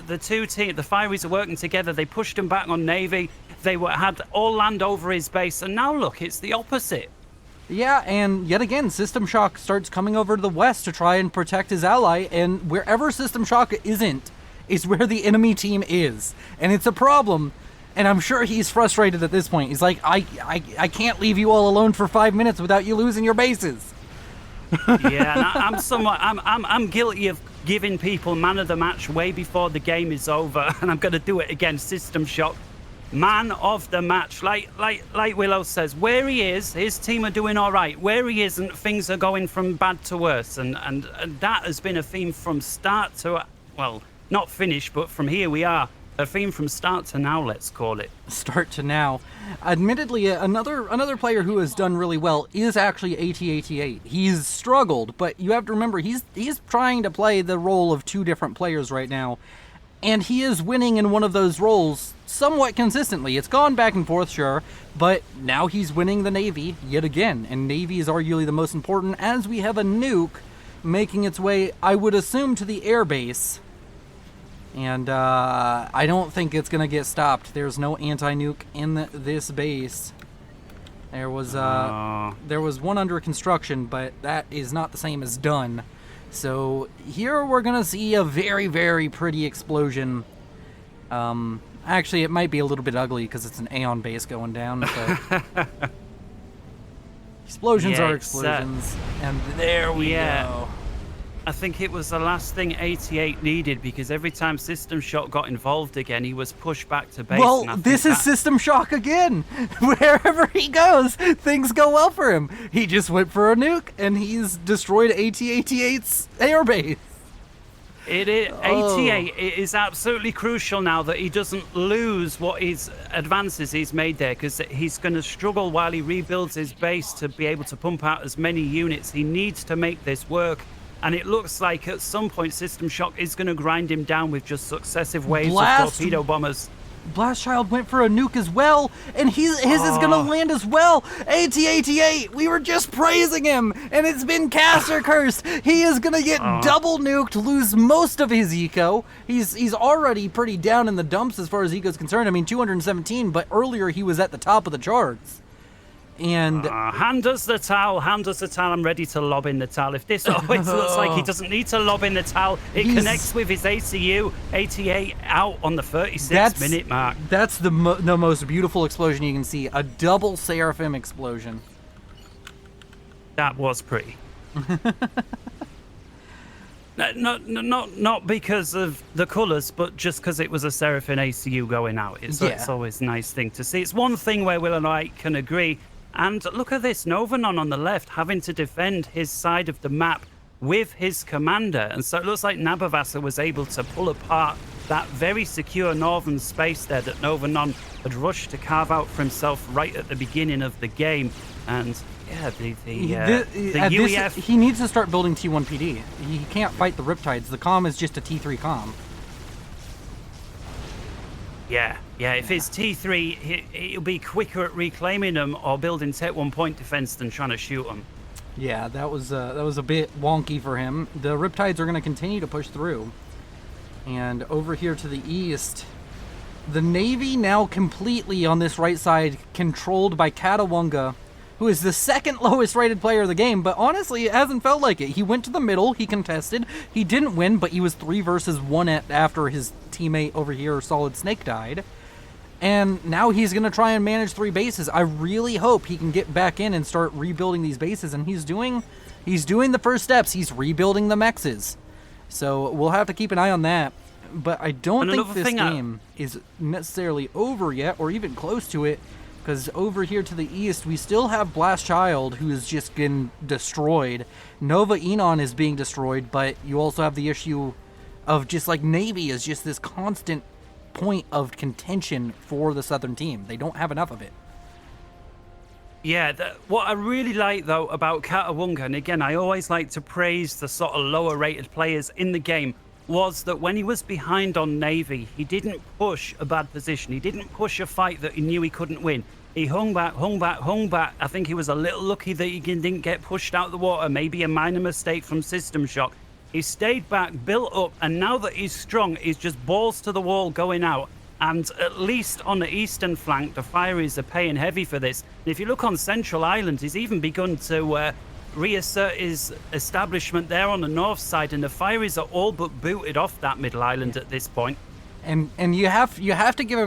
The two teams, the Fireys are working together. They pushed him back on Navy. They had all land over his base. And now look, it's the opposite.
Yeah, and yet again, System Shock starts coming over to the west to try and protect his ally. And wherever System Shock isn't, is where the enemy team is. And it's a problem. And I'm sure he's frustrated at this point. He's like, I can't leave you all alone for 5 minutes without you losing your bases.
Yeah, and I'm guilty of giving people man of the match way before the game is over, and I'm going to do it again. System Shock, man of the match. Like Willow says, where he is, his team are doing all right. Where he isn't, things are going from bad to worse, and that has been a theme from start to, well, not finish, but from here we are. A theme from start to now, let's call it.
Start to now. Admittedly, another player who has done really well is actually AT88. He's struggled, but you have to remember, he's trying to play the role of 2 different players right now, and he is winning in one of those roles somewhat consistently. It's gone back and forth, sure, but now he's winning the Navy yet again, and Navy is arguably the most important, as we have a nuke making its way, I would assume, to the airbase. And I don't think it's going to get stopped. There's no anti-nuke in this base. There was one under construction, but that is not the same as done. So here we're going to see a very, very pretty explosion. Actually, it might be a little bit ugly because it's an Aeon base going down. But explosions are explosions, and there we go.
I think it was the last thing 88 needed, because every time System Shock got involved again, he was pushed back to base.
Well, this is System Shock again. Wherever he goes, things go well for him. He just went for a nuke, and he's destroyed AT-88's airbase.
It is 88. It is absolutely crucial now that he doesn't lose what his advances he's made there, because he's going to struggle while he rebuilds his base to be able to pump out as many units. He needs to make this work. And it looks like at some point System Shock is going to grind him down with just successive waves of torpedo bombers.
Blast Child went for a nuke as well, and his is going to land as well. AT-88, we were just praising him, and it's been caster cursed. He is going to get double nuked, lose most of his eco. He's already pretty down in the dumps as far as eco is concerned. I mean, 217, but earlier he was at the top of the charts. And
hand us the towel, I'm ready to lob in the towel. If this always looks like he doesn't need to lob in the towel, it connects with his ACU, 88 out on the 36-minute mark.
That's the most beautiful explosion you can see, a double Seraphim explosion.
That was pretty. Not because of the colours, but just because it was a Seraphim ACU going out. It's always a nice thing to see. It's one thing where Will and I can agree. And look at this, Novanon on the left having to defend his side of the map with his commander. And so it looks like Owassa was able to pull apart that very secure northern space there that Novanon had rushed to carve out for himself right at the beginning of the game. And yeah, the UEF...
he needs to start building T1 PD. He can't fight the Riptides. The comm is just a T3 comm.
Yeah, if it's T3, he'll be quicker at reclaiming them or building Tech 1 point defense than trying to shoot them.
Yeah, that was a bit wonky for him. The Riptides are going to continue to push through. And over here to the east, the Navy now completely on this right side, controlled by Katawunga, who is the second lowest rated player of the game, but honestly, it hasn't felt like it. He went to the middle, he contested, he didn't win, but he was 3 versus 1 after his teammate over here, Solid Snake, died. And now he's going to try and manage 3 bases. I really hope he can get back in and start rebuilding these bases, and he's doing the first steps. He's rebuilding the mexes. So we'll have to keep an eye on that. But I don't think this game is necessarily over yet, or even close to it, because over here to the east, we still have Blast Child, who has just been destroyed. Nova Enon is being destroyed, but you also have the issue of just like Navy is just this constant point of contention for the Southern team. They don't have enough of it.
Yeah, what I really like, though, about Katawunga, and again, I always like to praise the sort of lower-rated players in the game, was that when he was behind on Navy, he didn't push a bad position. He didn't push a fight that he knew he couldn't win. He hung back. I think he was a little lucky that he didn't get pushed out of the water. Maybe a minor mistake from System Shock. He stayed back, built up, and now that he's strong, he's just balls to the wall going out. And at least on the eastern flank, the Fireys are paying heavy for this. And if you look on Central Island, he's even begun to reassert his establishment there on the north side, and the Fireys are all but booted off that middle island at this point.
And you have to give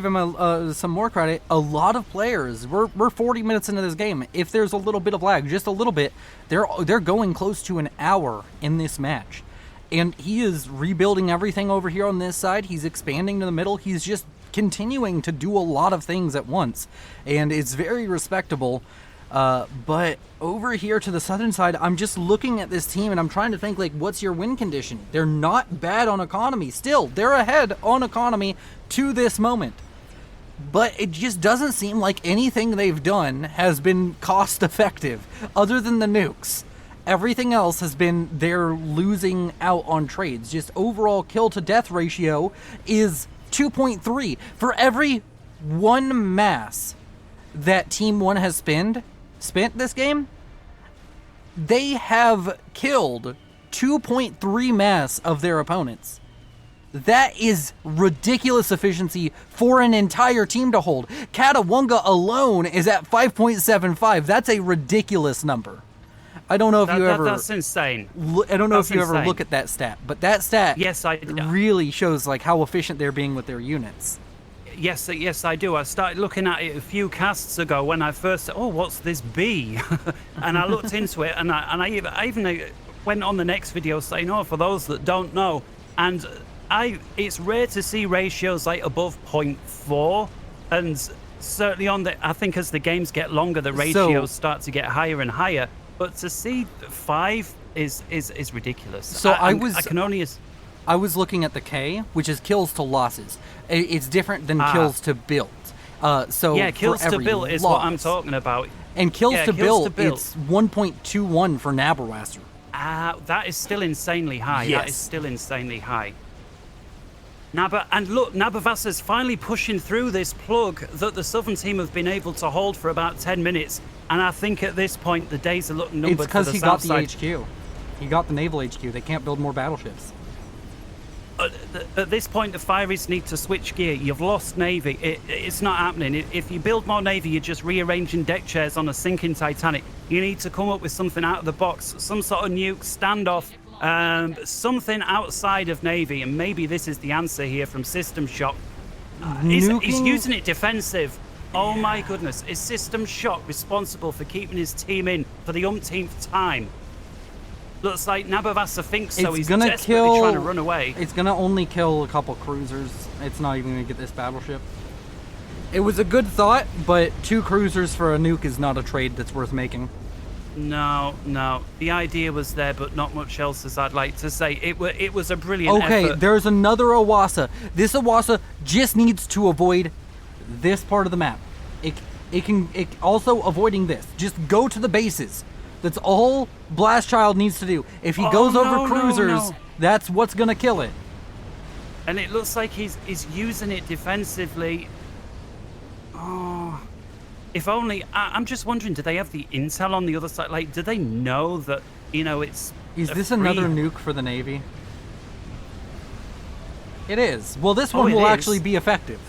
him some more credit. A lot of players, we're 40 minutes into this game. If there's a little bit of lag, just a little bit, they're going close to an hour in this match, and he is rebuilding everything over here on this side. He's expanding to the middle. He's just continuing to do a lot of things at once, and it's very respectable. But over here to the southern side, I'm just looking at this team and I'm trying to think, like, what's your win condition? They're not bad on economy. Still, they're ahead on economy to this moment. But it just doesn't seem like anything they've done has been cost effective, other than the nukes. Everything else has been they're losing out on trades. Just overall kill to death ratio is 2.3. For every 1 mass that Team 1 has spent this game, they have killed 2.3 mass of their opponents. That is ridiculous efficiency for an entire team to hold. Katawunga alone is at 5.75. That's a ridiculous number. I don't know if you ever.
That's insane.
I don't know
That's
if you ever
insane.
look at that stat, but that stat
Yes, I
really shows like how efficient they're being with their units.
Yes, I do. I started looking at it a few casts ago when I first said, "Oh, what's this B?" and I looked into it, and I even went on the next video saying, "Oh, for those that don't know," and it's rare to see ratios like above 0.4, and certainly I think as the games get longer, the ratios start to get higher and higher. But to see 5 is ridiculous.
So I was looking at the K, which is kills to losses. It's different than kills to build. So
kills to build is what I'm talking about.
And kills to build, it's 1.21 for Owassa.
That is still insanely high.
Yes.
That is still insanely high. And look, Owassa's finally pushing through this plug that the Southern team have been able to hold for about 10 minutes. And I think at this point, the days are looking numbered.
It's because
he
got the HQ. He got the naval HQ. They can't build more battleships.
At this point, the Fireys need to switch gear. You've lost Navy. It's not happening. If you build more Navy, you're just rearranging deck chairs on a sinking Titanic. You need to come up with something out of the box, some sort of nuke, standoff, something outside of Navy. And maybe this is the answer here from System Shock. He's using it defensive. Oh my goodness. Is System Shock responsible for keeping his team in for the umpteenth time? Looks like Owassa thinks so. He's desperately trying to run away.
It's going to only kill a couple cruisers. It's not even going to get this battleship. It was a good thought, but 2 cruisers for a nuke is not a trade that's worth making.
No. The idea was there, but not much else, as I'd like to say. It was a brilliant effort.
Okay, there's another Owassa. This Owassa just needs to avoid this part of the map. It also avoiding this. Just go to the bases. That's all Blastchild needs to do. If he goes over cruisers, that's what's going to kill it.
And it looks like he's using it defensively. Oh, if only... I'm just wondering, do they have the intel on the other side? Like, do they know that, it's...
Is this another nuke for the Navy? It is. Well, this one will actually be effective.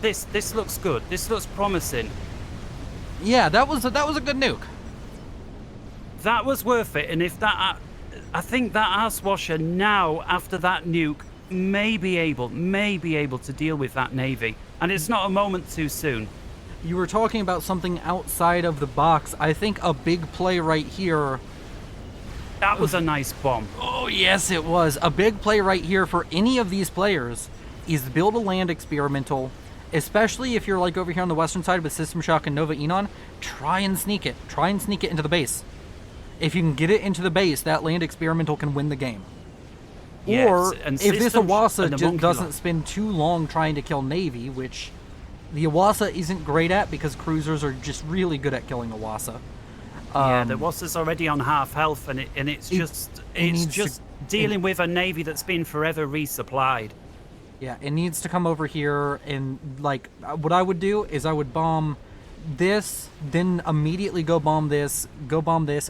This looks good. This looks promising.
Yeah, that was a good nuke.
That was worth it, and if that, I think that Owassa now, after that nuke, may be able to deal with that Navy, and it's not a moment too soon.
You were talking about something outside of the box. I think a big play right here.
That was a nice bomb.
Oh yes, it was. A big play right here for any of these players is build a land experimental, especially if you're like over here on the western side with System Shock and Nova Enon. Try and sneak it into the base. If you can get it into the base, that land experimental can win the game.
Yes,
or if this Owassa just doesn't spend too long trying to kill Navy, which the Owassa isn't great at because cruisers are just really good at killing Owassa.
Yeah, the Owassa's already on half health, and it's just dealing with a Navy that's been forever resupplied.
Yeah, it needs to come over here, and like what I would do is I would bomb this, then immediately go bomb this,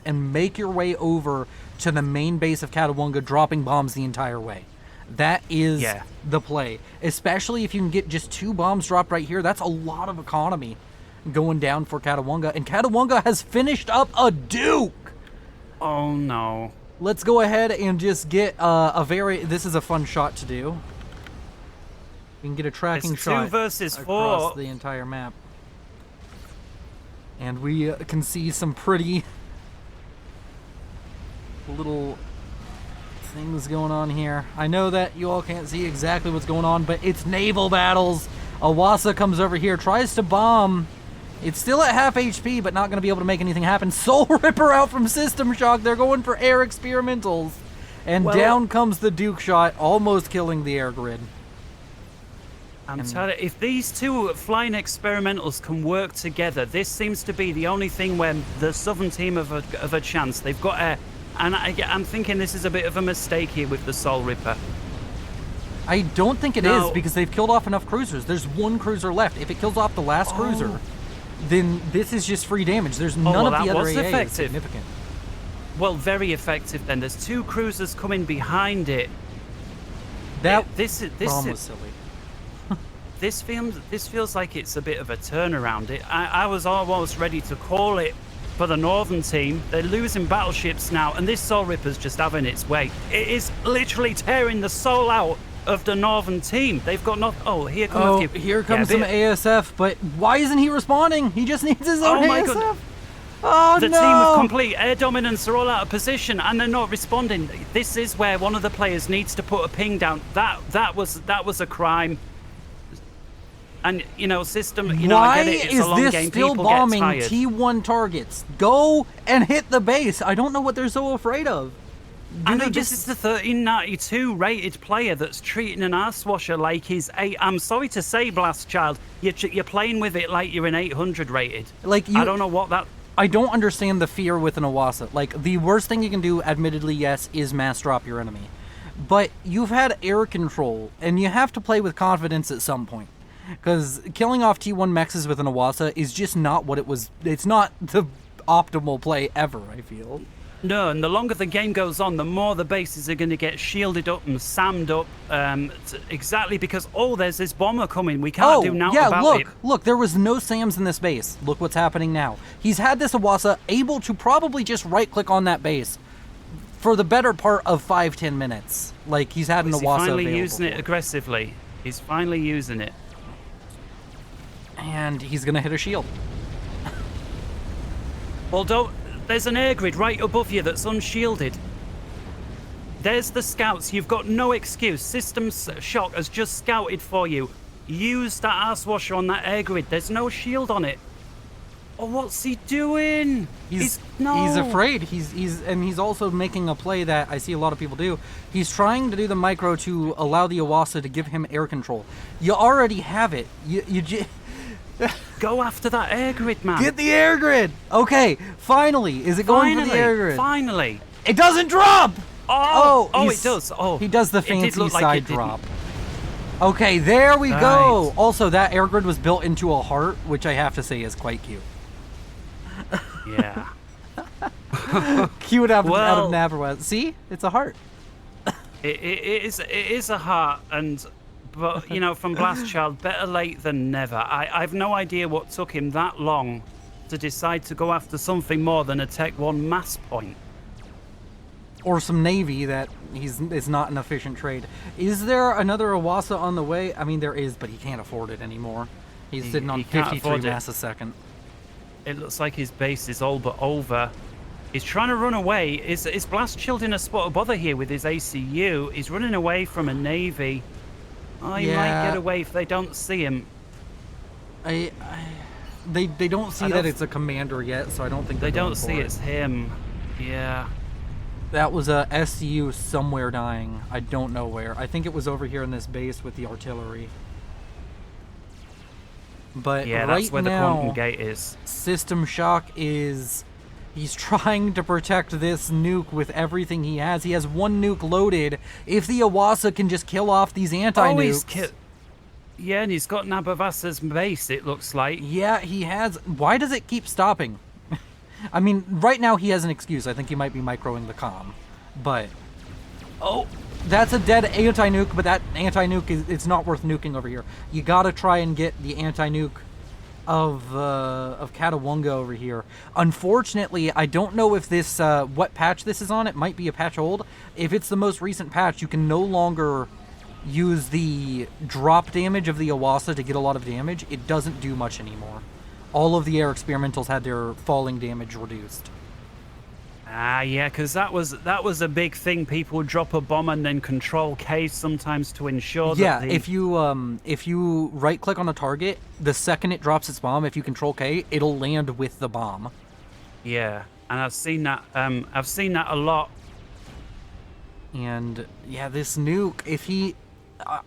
and make your way over to the main base of Catawunga, dropping bombs the entire way. That is the play. Especially if you can get just 2 bombs dropped right here. That's a lot of economy going down for Catawunga. And Catawunga has finished up a Duke!
Oh no.
Let's go ahead and just get this is a fun shot to do. We can get a tracking shot
2 versus 4
across the entire map. And we can see some pretty little things going on here. I know that you all can't see exactly what's going on, but it's naval battles. Owassa comes over here, tries to bomb. It's still at half HP, but not going to be able to make anything happen. Soul Ripper out from System Shock. They're going for air experimentals. And down comes the Duke shot, almost killing the air grid.
I'm telling you, if these 2 flying experimentals can work together, this seems to be the only thing where the Southern team have a chance. They've got air. And I'm thinking this is a bit of a mistake here with the Soul Ripper.
I don't think it is, because they've killed off enough cruisers. There's 1 cruiser left. If it kills off the last cruiser, then this is just free damage. There's none of the other AA is significant.
Well, very effective then. There's 2 cruisers coming behind it.
This was silly.
This feels like it's a bit of a turnaround. I was almost ready to call it for the northern team. They're losing battleships now, and this Soul Ripper's just having its way. It is literally tearing the soul out of the northern team. They've got not. Oh, here comes a few.
Here comes some ASF, but why isn't he responding? He just needs his own ASF.
God.
Oh,
the
no.
team with complete air dominance are all out of position, and they're not responding. This is where one of the players needs to put a ping down. That was a crime. And you know, system. You know, I get it. It's a long game.
Why is this still
People
bombing
get tired.
T1 targets? Go and hit the base. I don't know what they're so afraid of.
And this is the 1392 rated player that's treating an arse washer like he's 8. I'm sorry to say, Blast Child, you're playing with it like you're an 800 rated.
Like
I don't know what that.
I don't understand the fear with an Owassa. Like, the worst thing you can do, admittedly, yes, is mass drop your enemy. But you've had air control, and you have to play with confidence at some point. Because killing off T1 mexes with an Owassa is just not what it was. It's not the optimal play ever, I feel.
No, and the longer the game goes on, the more the bases are going to get shielded up and sammed up. Exactly because, there's this bomber coming. We can't do nothing about it.
Look, there was no SAMs in this base. Look what's happening now. He's had this Owassa able to probably just right-click on that base for the better part of 5-10 minutes. Like, he's had an Owassa available.
He's finally using it aggressively. He's finally using it.
And he's going to hit a shield.
Although, there's an air grid right above you that's unshielded. There's the scouts. You've got no excuse. System Shock has just scouted for you. Use that arse washer on that air grid. There's no shield on it. Oh, what's he doing?
He's afraid. He's also making a play that I see a lot of people do. He's trying to do the micro to allow the Owassa to give him air control. You already have it.
Go after that air grid, man.
Get the air grid. Okay, finally. Is it going for the air grid?
Finally.
It doesn't drop.
Oh, it does. Oh,
he does the fancy side drop. Okay, there we go. Also, that air grid was built into a heart, which I have to say is quite cute.
Yeah.
Cute out of Naval. See, it's a heart.
It is a heart, but you know, from Blast Child, better late than never. I've no idea what took him that long to decide to go after something more than a Tech 1 mass point.
Or some Navy that it's not an efficient trade. Is there another Owassa on the way? I mean, there is, but he can't afford it anymore. He's sitting on 53 mass a second.
It looks like his base is all but over. He's trying to run away. Is Blast Child in a spot of bother here with his ACU? He's running away from a Navy. Oh, he might get away if they don't see him.
They don't see that it's a commander yet, so I don't think
they don't see it's him. Yeah.
That was a SCU somewhere dying. I don't know where. I think it was over here in this base with the artillery. But
yeah,
right
that's where
now,
the quantum gate is.
System Shock he's trying to protect this nuke with everything he has. He has one nuke loaded. If the Owassa can just kill off these anti-nukes.
Yeah, and he's got Nabavassa's base, it looks like.
Yeah, he has. Why does it keep stopping? I mean, right now he has an excuse. I think he might be microing the comm. But, that's a dead anti-nuke, but that anti-nuke, it's not worth nuking over here. You gotta try and get the anti-nuke of Katawunga over here. Unfortunately, I don't know if this, what patch this is on. It might be a patch old. If it's the most recent patch, you can no longer use the drop damage of the Owassa to get a lot of damage. It doesn't do much anymore. All of the air experimentals had their falling damage reduced.
Yeah, because that was a big thing. People would drop a bomb and then control K sometimes to ensure that.
Yeah, if you right click on a target, the second it drops its bomb, if you control K, it'll land with the bomb.
Yeah, and I've seen that. I've seen that a lot.
And yeah, this nuke. If he,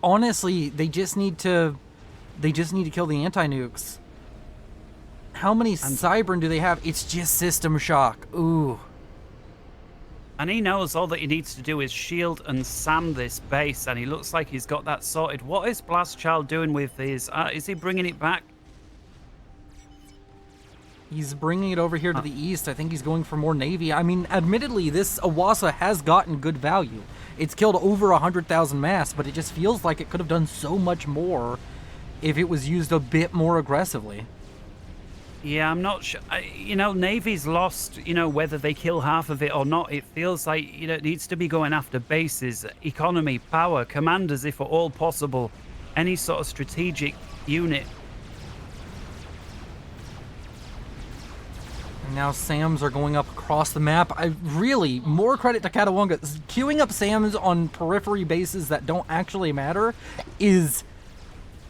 honestly, they just need to kill the anti-nukes. How many Cybern do they have? It's just System Shock. Ooh.
And he knows all that he needs to do is shield and SAM this base, and he looks like he's got that sorted. What is Blast Child doing with his... is he bringing it back?
He's bringing it over here to the east. I think he's going for more Navy. I mean, admittedly, this Owassa has gotten good value. It's killed over 100,000 mass, but it just feels like it could have done so much more if it was used a bit more aggressively.
Yeah, I'm not sure. You know, Navy's lost, you know, whether they kill half of it or not. It feels like, you know, it needs to be going after bases, economy, power, commanders, if at all possible. Any sort of strategic unit.
And now SAMs are going up across the map. I really, more credit to Catawonga. Queuing up SAMs on periphery bases that don't actually matter is...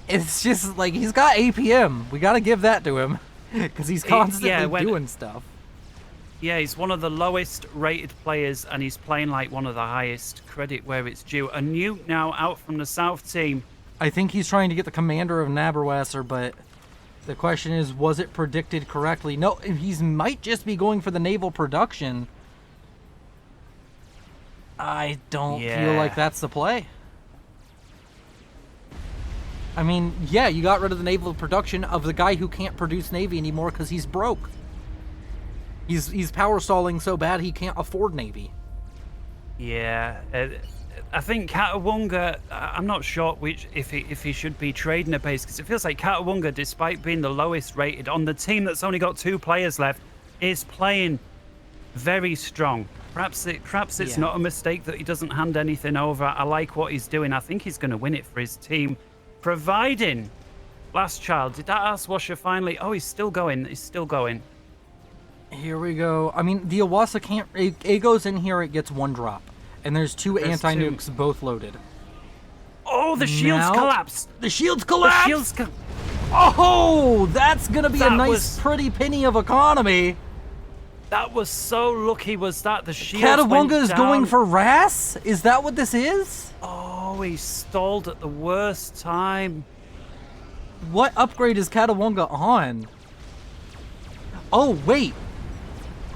It's just like, he's got APM. We got to give that to him. Because he's constantly doing stuff.
Yeah, he's one of the lowest rated players, and he's playing like one of the highest. Credit where it's due. A Nuke now out from the South team.
I think he's trying to get the commander of Owassa, but the question is, was it predicted correctly? No, he might just be going for the naval production. I don't feel like that's the play. I mean, yeah, you got rid of the naval production of the guy who can't produce Navy anymore because he's broke. He's power stalling so bad he can't afford Navy.
Yeah, I think Catawonga, I'm not sure if he should be trading a base, because it feels like Catawonga, despite being the lowest rated on the team that's only got 2 players left, is playing very strong. Perhaps it's not a mistake that he doesn't hand anything over. I like what he's doing. I think he's going to win it for his team. Providing last child. Did that Owassa finally? Oh, he's still going. He's still going.
Here we go. I mean, the Owassa can't. It goes in here. It gets 1 drop, and there's 2 anti-nukes both loaded.
Oh, the shields collapse.
The shields collapse. Oh, that's gonna be a nice, pretty penny of economy.
That was so lucky. Was that the shields?
Catawonga is going for RAS? Is that what this is?
Oh, he stalled at the worst time.
What upgrade is Catawonga on? Oh, wait.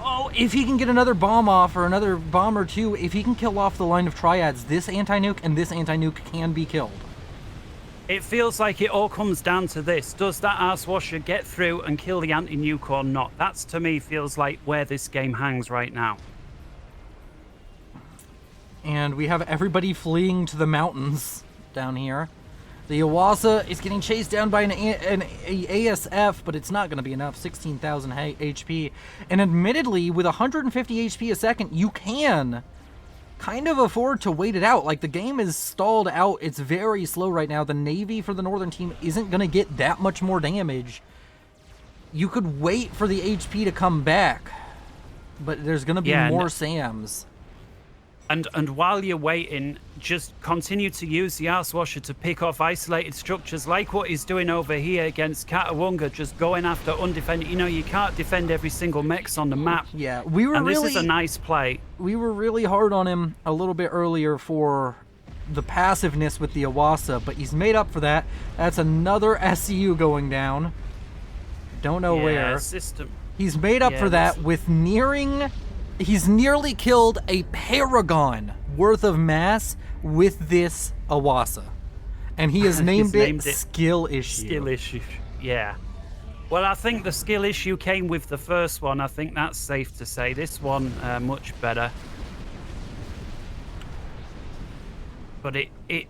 Oh, if he can get another bomb off, or another bomb or 2, if he can kill off the line of triads, this anti-nuke and this anti-nuke can be killed.
It feels like it all comes down to this. Does that Owassa get through and kill the anti-nuke or not? That's, to me, feels like where this game hangs right now.
And we have everybody fleeing to the mountains down here. The Owassa is getting chased down by an ASF, but it's not going to be enough. 16,000 HP. And admittedly, with 150 HP a second, you can kind of afford to wait it out. Like, the game is stalled out. It's very slow right now. The Navy for the northern team isn't going to get that much more damage. You could wait for the HP to come back, but there's going to be more SAMs.
And while you're waiting, just continue to use the Owassa to pick off isolated structures like what he's doing over here against Catawonga, just going after undefended. You know, you can't defend every single mechs on the map.
Yeah,
this is a nice play.
We were really hard on him a little bit earlier for the passiveness with the Owassa, but he's made up for that. That's another SCU going down. Don't know where. He's made up for that with nearing... He's nearly killed a Paragon worth of mass with this Owassa. And he has named it Skill Issue.
Skill Issue, yeah. Well, I think the skill issue came with the first one. I think that's safe to say. This one, much better. But it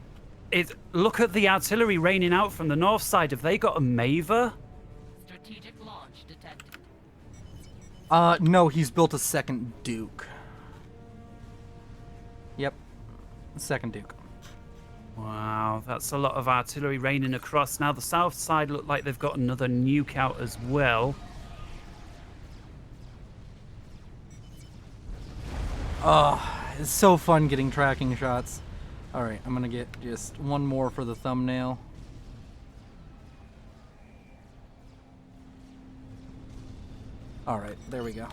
look at the artillery raining out from the north side. Have they got a Maver?
Strategic launch detected.
No, he's built a second Duke. Yep, second Duke.
Wow, that's a lot of artillery raining across. Now the south side look like they've got another Nuke out as well.
Oh, it's so fun getting tracking shots. Alright, I'm gonna get just one more for the thumbnail. Alright, there we go.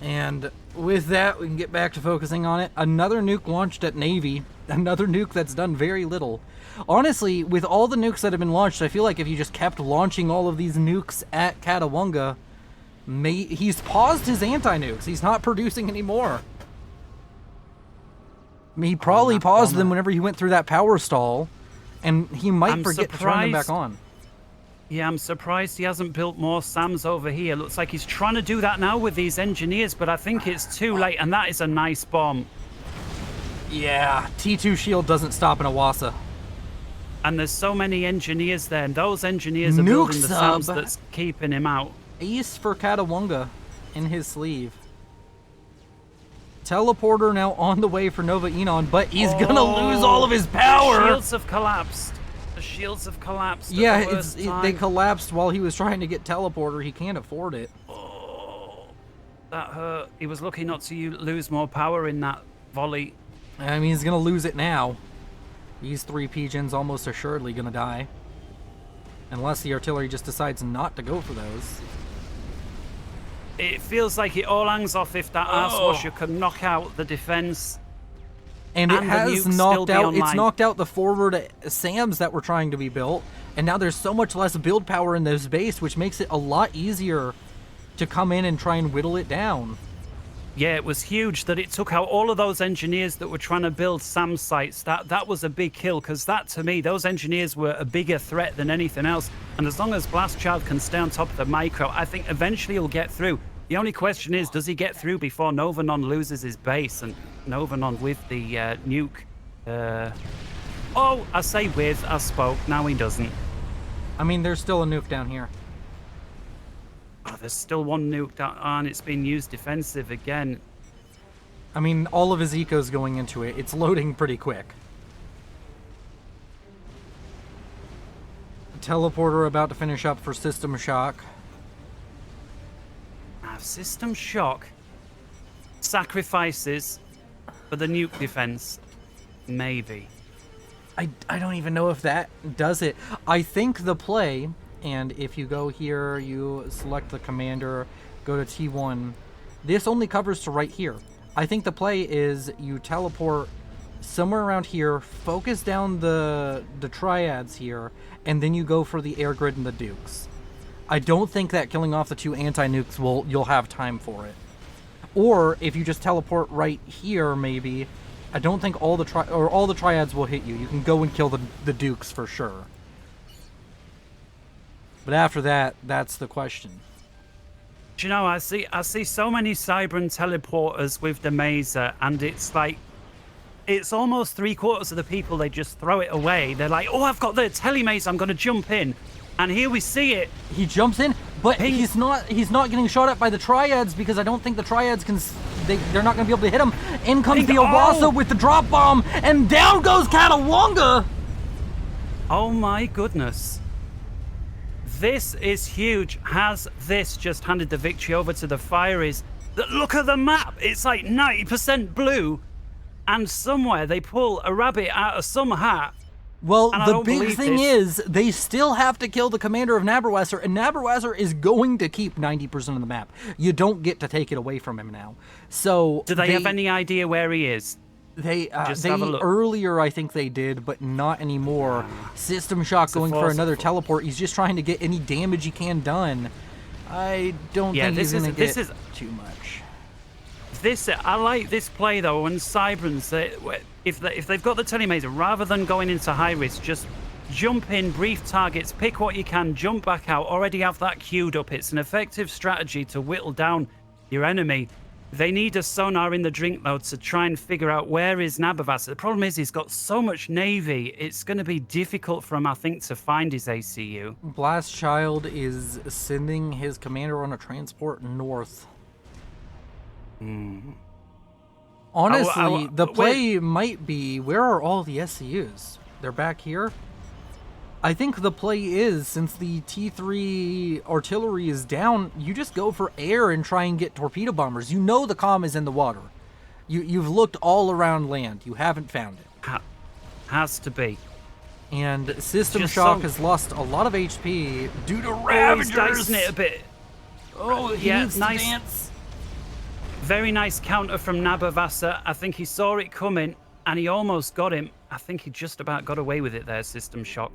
And with that, we can get back to focusing on it. Another nuke launched at Navy. Another nuke that's done very little. Honestly, with all the nukes that have been launched, I feel like if you just kept launching all of these nukes at Catawonga, he's paused his anti-nukes. He's not producing anymore. I mean, he probably paused them whenever he went through that power stall, and he might forget to turn them back on.
Yeah, I'm surprised he hasn't built more SAMs over here. Looks like he's trying to do that now with these engineers, but I think it's too late, and that is a nice bomb.
Yeah, T2 shield doesn't stop an Owassa.
And there's so many engineers there, and those engineers are building the SAMs that's keeping him out.
Ace for Katawonga in his sleeve. Teleporter now on the way for Nova Enon, but he's gonna lose all of his power.
The shields have collapsed. The shields have collapsed.
Yeah, they collapsed while he was trying to get teleporter. He can't afford it.
Oh, that hurt. He was lucky not to lose more power in that volley.
I mean, he's gonna lose it now. These 3 pigeons almost assuredly gonna die. Unless the artillery just decides not to go for those.
It feels like it all hangs off if that ass washer can knock out the defense.
And it has knocked out. It's
online.
knocked out the forward SAMs that were trying to be built, and now there's so much less build power in this base, which makes it a lot easier to come in and try and whittle it down.
Yeah, it was huge that it took out all of those engineers that were trying to build SAM sites. That was a big kill, because that, to me, those engineers were a bigger threat than anything else. And as long as Blastchild can stay on top of the micro, I think eventually he'll get through. The only question is, does he get through before Novanon loses his base? And Novanon with the nuke. I say with, I spoke. Now he doesn't.
I mean, there's still a nuke down here.
Oh, there's still one nuke down, and it's being used defensive again.
I mean, all of his eco's going into it. It's loading pretty quick. Teleporter about to finish up for System Shock.
System Shock sacrifices for the nuke defense. Maybe.
I don't even know if that does it. I think the play, and if you go here, you select the commander, go to T1. This only covers to right here. I think the play is you teleport somewhere around here, focus down the triads here, and then you go for the air grid and the dukes. I don't think that killing off the 2 anti-nukes you'll have time for it. Or if you just teleport right here, maybe, I don't think all the triads will hit you. You can go and kill the dukes for sure. But after that, that's the question.
Do you know, I see so many Cybran teleporters with the Mazer, and it's like, it's almost 3/4 of the people, they just throw it away. They're like, oh, I've got the telemaze, I'm going to jump in. And here we see it.
He jumps in, but he's not getting shot at by the triads, because I don't think the triads can. They're not going to be able to hit him. In comes the Owassa with the drop bomb, and down goes Katawonga.
Oh my goodness. This is huge. Has this just handed the victory over to the Fireys? Look at the map. It's like 90% blue, and somewhere they pull a rabbit out of some hat.
Well, the big thing is, they still have to kill the commander of Nabarwasser, and Nabarwasser is going to keep 90% of the map. You don't get to take it away from him now. So
do they have any idea where he is?
They earlier, I think they did, but not anymore. System Shock going for another teleport. He's just trying to get any damage he can done. I don't think he's going to get too much.
I like this play though, when Cybrans, if they've got the telemazer, rather than going into high risk, just jump in, brief targets, pick what you can, jump back out, already have that queued up. It's an effective strategy to whittle down your enemy. They need a sonar in the drink load to try and figure out where is Nabavasa. The problem is he's got so much navy, it's going to be difficult for him, I think, to find his ACU.
Blastchild is sending his commander on a transport north. Honestly, the play might be, where are all the SCUs? They're back here? I think the play is, since the T3 artillery is down, you just go for air and try and get torpedo bombers. You know the comm is in the water. You've looked all around land. You haven't found it.
Has to be.
And System Shock has lost a lot of HP due to Ravagers.
He's dicing it a bit.
Oh, yeah, nice. Dance.
Very nice counter from Nabavasa. I think he saw it coming, and he almost got him. I think he just about got away with it there, System Shock.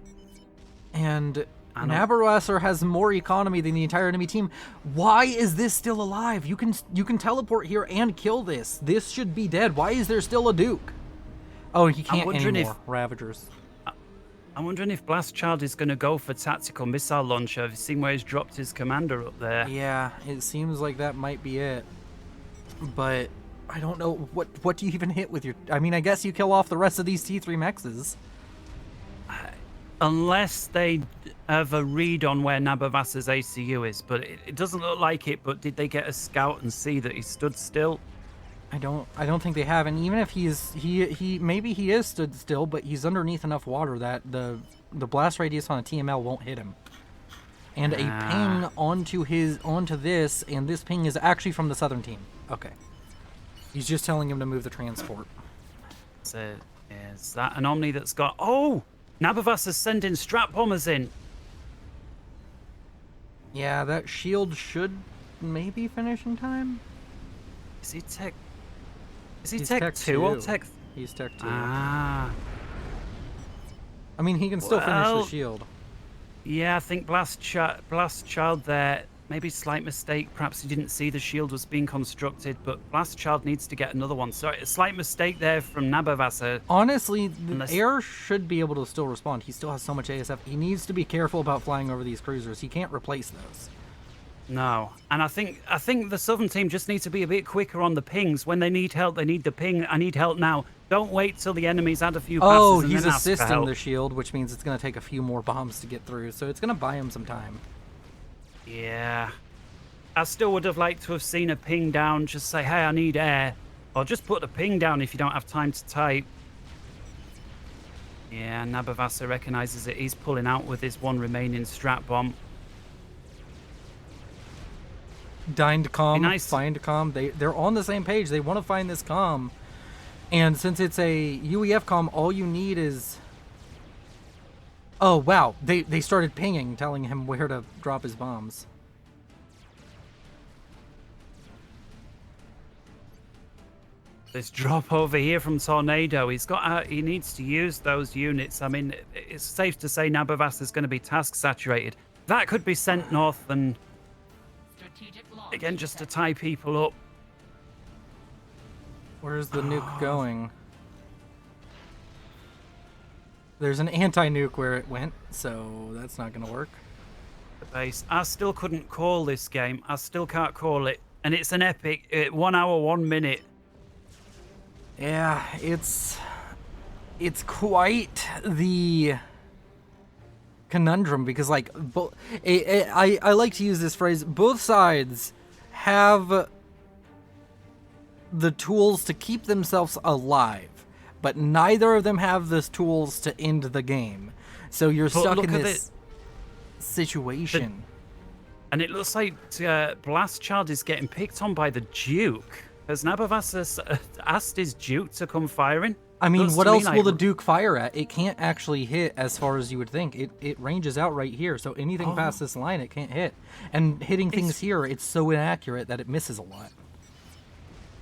And Nabarwasser has more economy than the entire enemy team. Why is this still alive? You can teleport here and kill this. This should be dead. Why is there still a Duke? Oh, he can't anymore. Ravagers.
I'm wondering if Blastchild is going to go for tactical missile launcher. Have you seen where he's dropped his commander up there?
Yeah, it seems like that might be it. But I don't know, what do you even hit with your... I mean, I guess you kill off the rest of these T3 mexes.
Unless they have a read on where Nabavassa's ACU is, but it doesn't look like it. But did they get a scout and see that he stood still?
I don't think they have. And even if he maybe he is stood still, but he's underneath enough water that the blast radius on a TML won't hit him. And a ping onto this, and this ping is actually from the southern team. Okay. He's just telling him to move the transport.
So is that an Omni that's got? Oh, Nabavassa's sending strap bombers in.
Yeah, that shield should maybe finish in time.
Is he tech? Is he
He's
tech 2 or tech?
He's tech 2.
Ah.
I mean, he can still finish the
Well,
shield.
Yeah, I think Blast Child there. Maybe slight mistake. Perhaps he didn't see the shield was being constructed, but Blast Child needs to get another one. So a slight mistake there from Nabavassa.
Honestly, the
Unless-
air should be able to still respond. He still has so much ASF. He needs to be careful about flying over these cruisers. He can't replace those.
No, and I think the Southern team just needs to be a bit quicker on the pings. When they need help, they need the ping. I need help now. Don't wait till the enemy's had a few passes
Oh,
and
he's
then ask for
assisting
help.
the shield, which means it's going to take a few more bombs to get through. So it's going to buy him some time.
Yeah. I still would have liked to have seen a ping down, just say, hey, I need air. Or just put the ping down if you don't have time to type. Yeah, Nabavassa recognizes it. He's pulling out with his one remaining strat bomb.
Find
nice.
comm. They're on the same page. They want to find this comm. And since it's a UEF comm, all you need is... Oh, wow. They started pinging, telling him where to drop his bombs.
This drop over here from Tornado, he needs to use those units. I mean, it's safe to say Nabavassa's going to be task saturated. That could be sent north and
Strategic launch
again just to
detected.
tie people up.
Where's the nuke going? There's an anti-nuke where it went, so that's not going to work.
The base. I still couldn't call this game. I still can't call it. And it's an epic 1 hour, 1 minute.
Yeah, it's quite the conundrum because, like, I like to use this phrase, both sides have the tools to keep themselves alive, but neither of them have the tools to end the game. So you're stuck
look
in
at
this situation.
And it looks like Blast Child is getting picked on by the Duke. Has Nabavassa asked his Duke to come firing?
I mean,
Looks
what
to me
else
like-
will the Duke fire at? It can't actually hit as far as you would think. It ranges out right here, so anything past this line it can't hit. And hitting things here, it's so inaccurate that it misses a lot.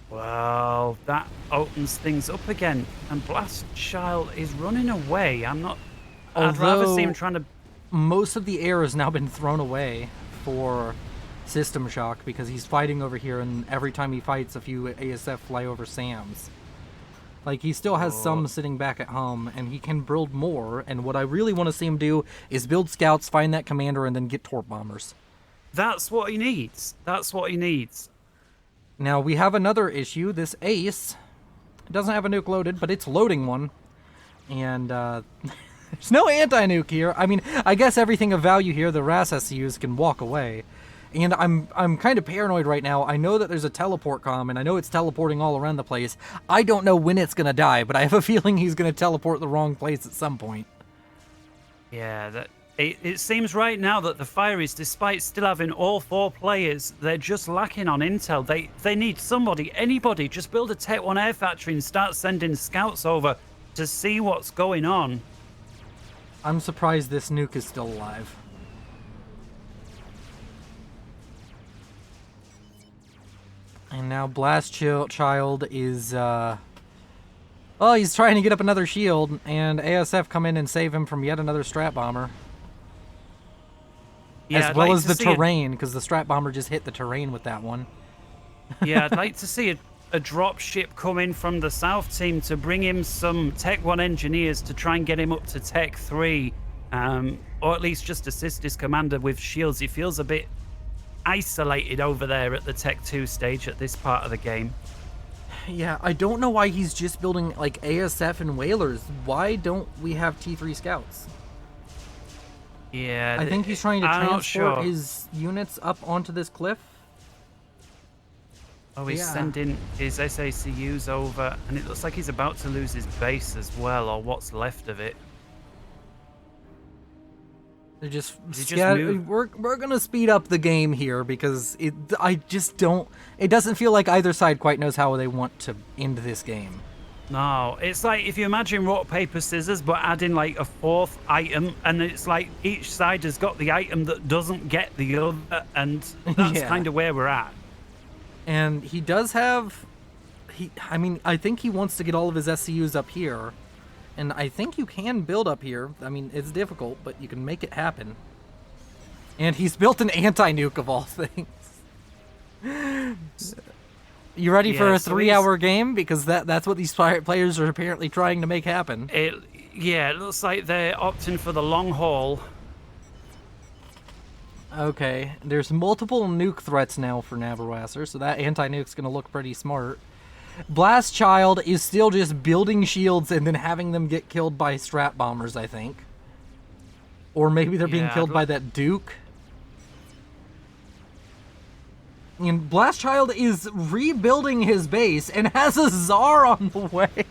Well, that opens things up again. And Blast Child is running away. I'd rather see him
Although-
trying to...
Most of the air has now been thrown away for System Shock because he's fighting over here, and every time he fights, a few ASF fly over Sam's. Like, he still has some sitting back at home, and he can build more, and what I really want to see him do is build scouts, find that commander, and then get torp bombers.
That's what he needs. That's what he needs.
Now, we have another issue. This Ace doesn't have a nuke loaded, but it's loading one. And, there's no anti-nuke here. I mean, I guess everything of value here, the RAS SCUs can walk away. And I'm kind of paranoid right now. I know that there's a teleport comm, and I know it's teleporting all around the place. I don't know when it's going to die, but I have a feeling he's going to teleport the wrong place at some point.
Yeah, it seems right now that the Fireys, despite still having all 4 players, they're just lacking on intel. They need somebody, anybody, just build a Tech 1 air factory and start sending scouts over to see what's going on.
I'm surprised this nuke is still alive. And now Blast Child is, well, he's trying to get up another shield, and ASF come in and save him from yet another strat bomber.
Yeah,
As well as the terrain, because the strat bomber just hit the terrain with that one.
Yeah, I'd like to see a drop ship come in from the South team to bring him some Tech 1 engineers to try and get him up to Tech 3. Or at least just assist his commander with shields. He feels a bit isolated over there at the Tech 2 stage at this part of the game.
Yeah, I don't know why he's just building, like, ASF and whalers. Why don't we have T3 scouts?
Yeah.
I think he's trying to
I'm not
transport
sure.
his units up onto this cliff.
Oh, he's
Yeah.
sending his SACUs over, and it looks like he's about to lose his base as well, or what's left of it.
They're just,
He just moved.
we're gonna speed up the game here because I just don't. It doesn't feel like either side quite knows how they want to end this game.
No, it's like if you imagine rock, paper, scissors, but add in like a fourth item, and it's like each side has got the item that doesn't get the other, and that's
Yeah.
kind of where we're at.
And he does have, I mean, I think he wants to get all of his SCUs up here. And I think you can build up here. I mean, it's difficult, but you can make it happen. And he's built an anti-nuke of all things. You ready for
Yeah,
a
so
3-hour game? Because that's what these players are apparently trying to make happen.
Yeah, it looks like they're opting for the long haul.
Okay, there's multiple nuke threats now for Owassa, so that anti-nuke's going to look pretty smart. Blast Child is still just building shields and then having them get killed by strat bombers, I think. Or maybe they're being
Yeah,
killed by that Duke. And Blast Child is rebuilding his base and has a Tsar on the way.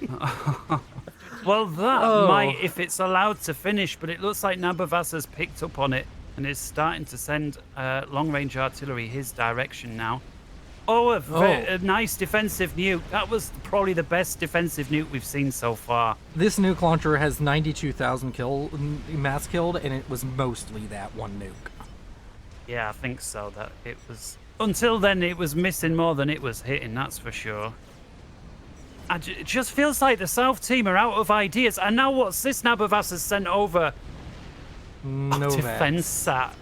Well, that
Oh.
might if it's allowed to finish, but it looks like Nabavassa's picked up on it and is starting to send long-range artillery his direction now. Oh, a nice defensive nuke. That was probably the best defensive nuke we've seen so far.
This nuke launcher has 92,000 mass killed, and it was mostly that one nuke.
Yeah, I think so. That it was until then it was missing more than it was hitting. That's for sure. It just feels like the South team are out of ideas. And now what's this? Nabavassa's sent over
No
defense sat.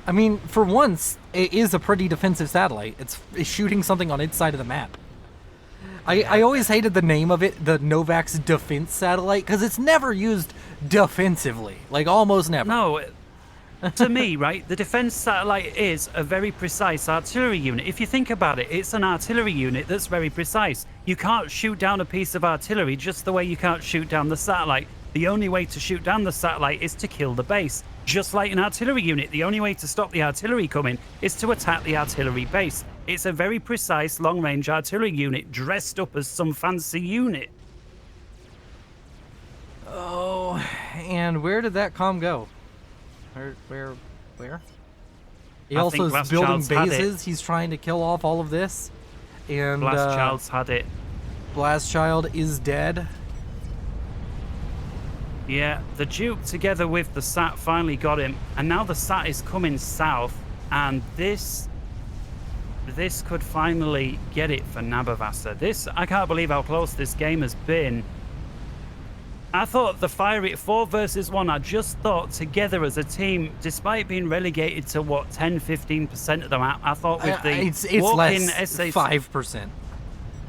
I mean, for once, it is a pretty defensive satellite. It's shooting something on its side of the map. I always hated the name of it, the Novak's Defense Satellite, because it's never used defensively. Like, almost never.
No, to me, right, the defense satellite is a very precise artillery unit. If you think about it, it's an artillery unit that's very precise. You can't shoot down a piece of artillery just the way you can't shoot down the satellite. The only way to shoot down the satellite is to kill the base. Just like an artillery unit, the only way to stop the artillery coming is to attack the artillery base. It's a very precise long-range artillery unit dressed up as some fancy unit.
Oh, and where did that comm go? Where? He
I
also
think
is
Blast
building
Child's had it.
bases. He's trying to kill off all of this. And
Blast Child's had it.
Blast Child is dead.
Yeah, the Duke together with the SAT finally got him, and now the SAT is coming south, and this could finally get it for Nabavassa. I can't believe how close this game has been. I thought the fiery 4 versus 1, I just thought together as a team, despite being relegated to what 10-15% of the map, I thought with the
It's
walk-in
less,
SAC
5%.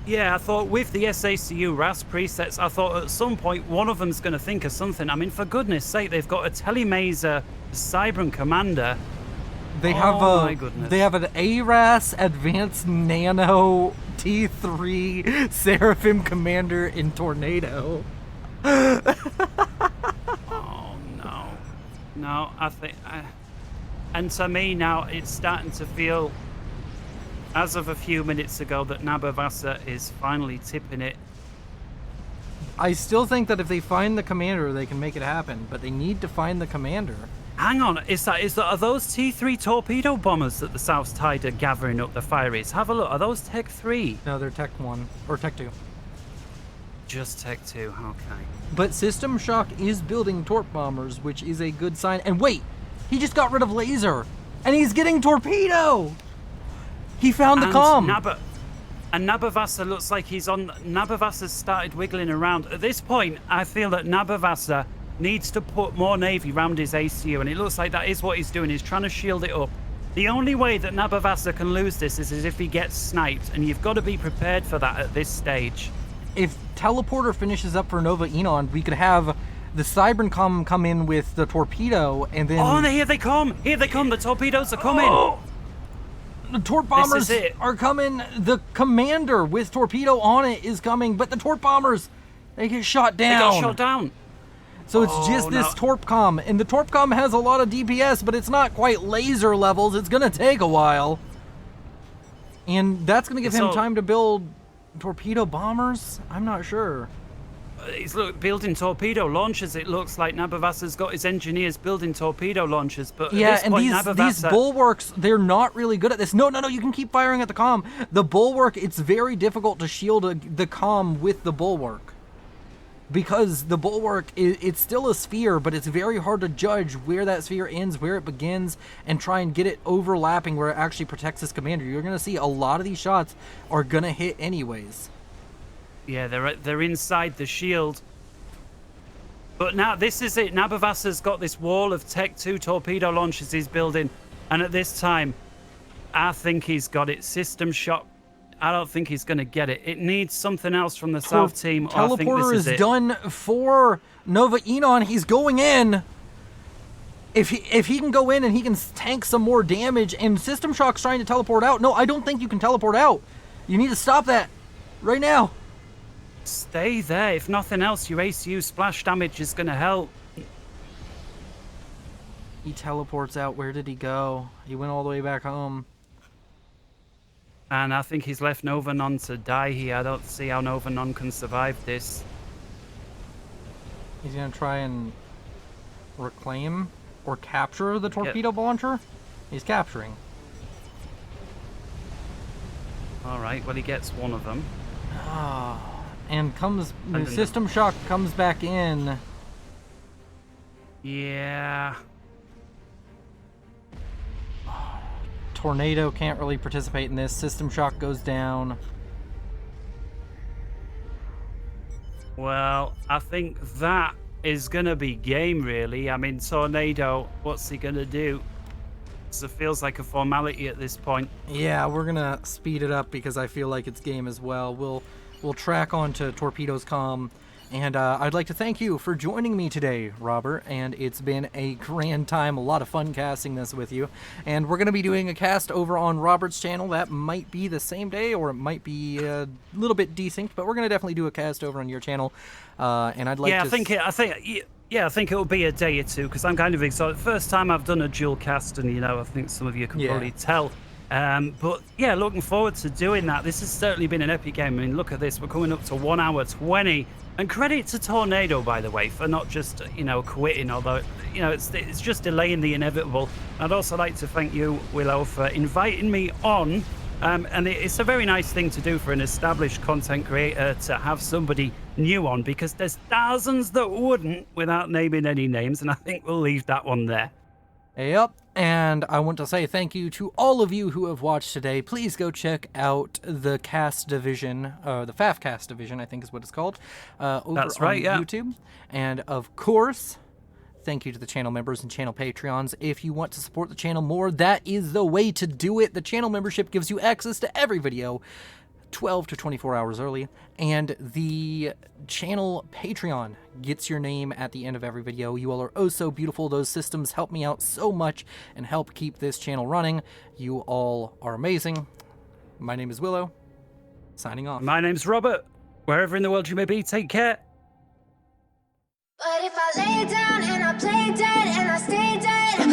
Yeah, I thought with the SACU RAS presets, I thought at some point one of them's going to think of something. I mean, for goodness sake, they've got a Telemaser Cybran Commander.
They have
my goodness.
They have an ARAS Advanced Nano T3 Seraphim Commander in Tornado.
Oh, no. No, I think... and to me now, it's starting to feel, as of a few minutes ago, that Nabavassa is finally tipping it.
I still think that if they find the commander, they can make it happen, but they need to find the commander.
Hang on, are those T3 torpedo bombers that the South Tide are gathering up the fireys? Have a look, are those Tech 3?
No, they're Tech 1, or Tech 2.
Just Tech 2, okay.
But System Shock is building torp bombers, which is a good sign. And wait, he just got rid of laser, and he's getting torpedo. He found the comm.
And Nabavassa looks like Nabavassa's started wiggling around. At this point, I feel that Nabavassa needs to put more Navy around his ACU, and it looks like that is what he's doing. He's trying to shield it up. The only way that Nabavassa can lose this is if he gets sniped, and you've got to be prepared for that at this stage.
If Teleporter finishes up for Nova Enon, we could have the Cybran come in with the torpedo, and then...
Oh, here they come! Here they come! The torpedoes are coming!
Oh! The torp bombers are coming. The commander with torpedo on it is coming, but the torp bombers, they get shot down.
They got shot down.
So it's just this Torpcom, and the Torpcom has a lot of DPS, but it's not quite laser levels. It's gonna take a while. And that's gonna give him time to build torpedo bombers? I'm not sure.
He's building torpedo launchers. It looks like Nabavassa's got his engineers building torpedo launchers, but
yeah,
at this
and
point,
these bulwarks, they're not really good at this. No, you can keep firing at the comm. The bulwark, it's very difficult to shield the comm with the bulwark. Because the bulwark, it's still a sphere, but it's very hard to judge where that sphere ends, where it begins, and try and get it overlapping where it actually protects his commander. You're going to see a lot of these shots are going to hit anyways.
Yeah, they're inside the shield. But now, this is it. Nabavassa's got this wall of Tech 2 torpedo launchers he's building. And at this time, I think he's got it. System shock. I don't think he's going to get it. It needs something else from the South team.
Teleporter is done for Nova Enon. He's going in. If he can go in and he can tank some more damage, and System Shock's trying to teleport out. No, I don't think you can teleport out. You need to stop that right now.
Stay there. If nothing else, your ACU splash damage is going to help.
He teleports out. Where did he go? He went all the way back home.
And I think he's left Novanon to die here. I don't see how Novanon can survive this.
He's going to try and reclaim or capture the torpedo launcher. He's capturing.
All right, well, he gets one of them.
And System Shock comes back in.
Yeah.
Tornado can't really participate in this. System Shock goes down.
Well, I think that is going to be game, really. I mean, Tornado, what's he going to do? So it feels like a formality at this point.
Yeah, we're going to speed it up because I feel like it's game as well. We'll track on to Torpedo's comm. And I'd like to thank you for joining me today, Robert, and it's been a grand time, a lot of fun casting this with you. And we're going to be doing a cast over on Robert's channel. That might be the same day, or it might be a little bit desynced, but we're going to definitely do a cast over on your channel. And I'd like to...
I think it'll be a day or two, because I'm kind of excited. First time I've done a dual cast, and, I think some of you can probably tell. But yeah, looking forward to doing that. This has certainly been an epic game. I mean, look at this. We're coming up to 1 hour 20. And credit to Tornado, by the way, for not just, quitting, although, it's just delaying the inevitable. I'd also like to thank you, Willow, for inviting me on. And it's a very nice thing to do for an established content creator to have somebody new on, because there's thousands that wouldn't without naming any names. And I think we'll leave that one there.
Yep, and I want to say thank you to all of you who have watched today. Please go check out the cast division, the FAF cast division, I think is what it's called, over on YouTube. And of course, thank you to the channel members and channel Patreons. If you want to support the channel more, that is the way to do it. The channel membership gives you access to every video 12 to 24 hours early, and the channel Patreon gets your name at the end of every video. You all are oh so beautiful. Those systems help me out so much and help keep this channel running. You all are amazing. My name is Willow, signing off.
My name's Robert. Wherever in the world you may be, take care.
But if I lay down and I play dead and I stay dead,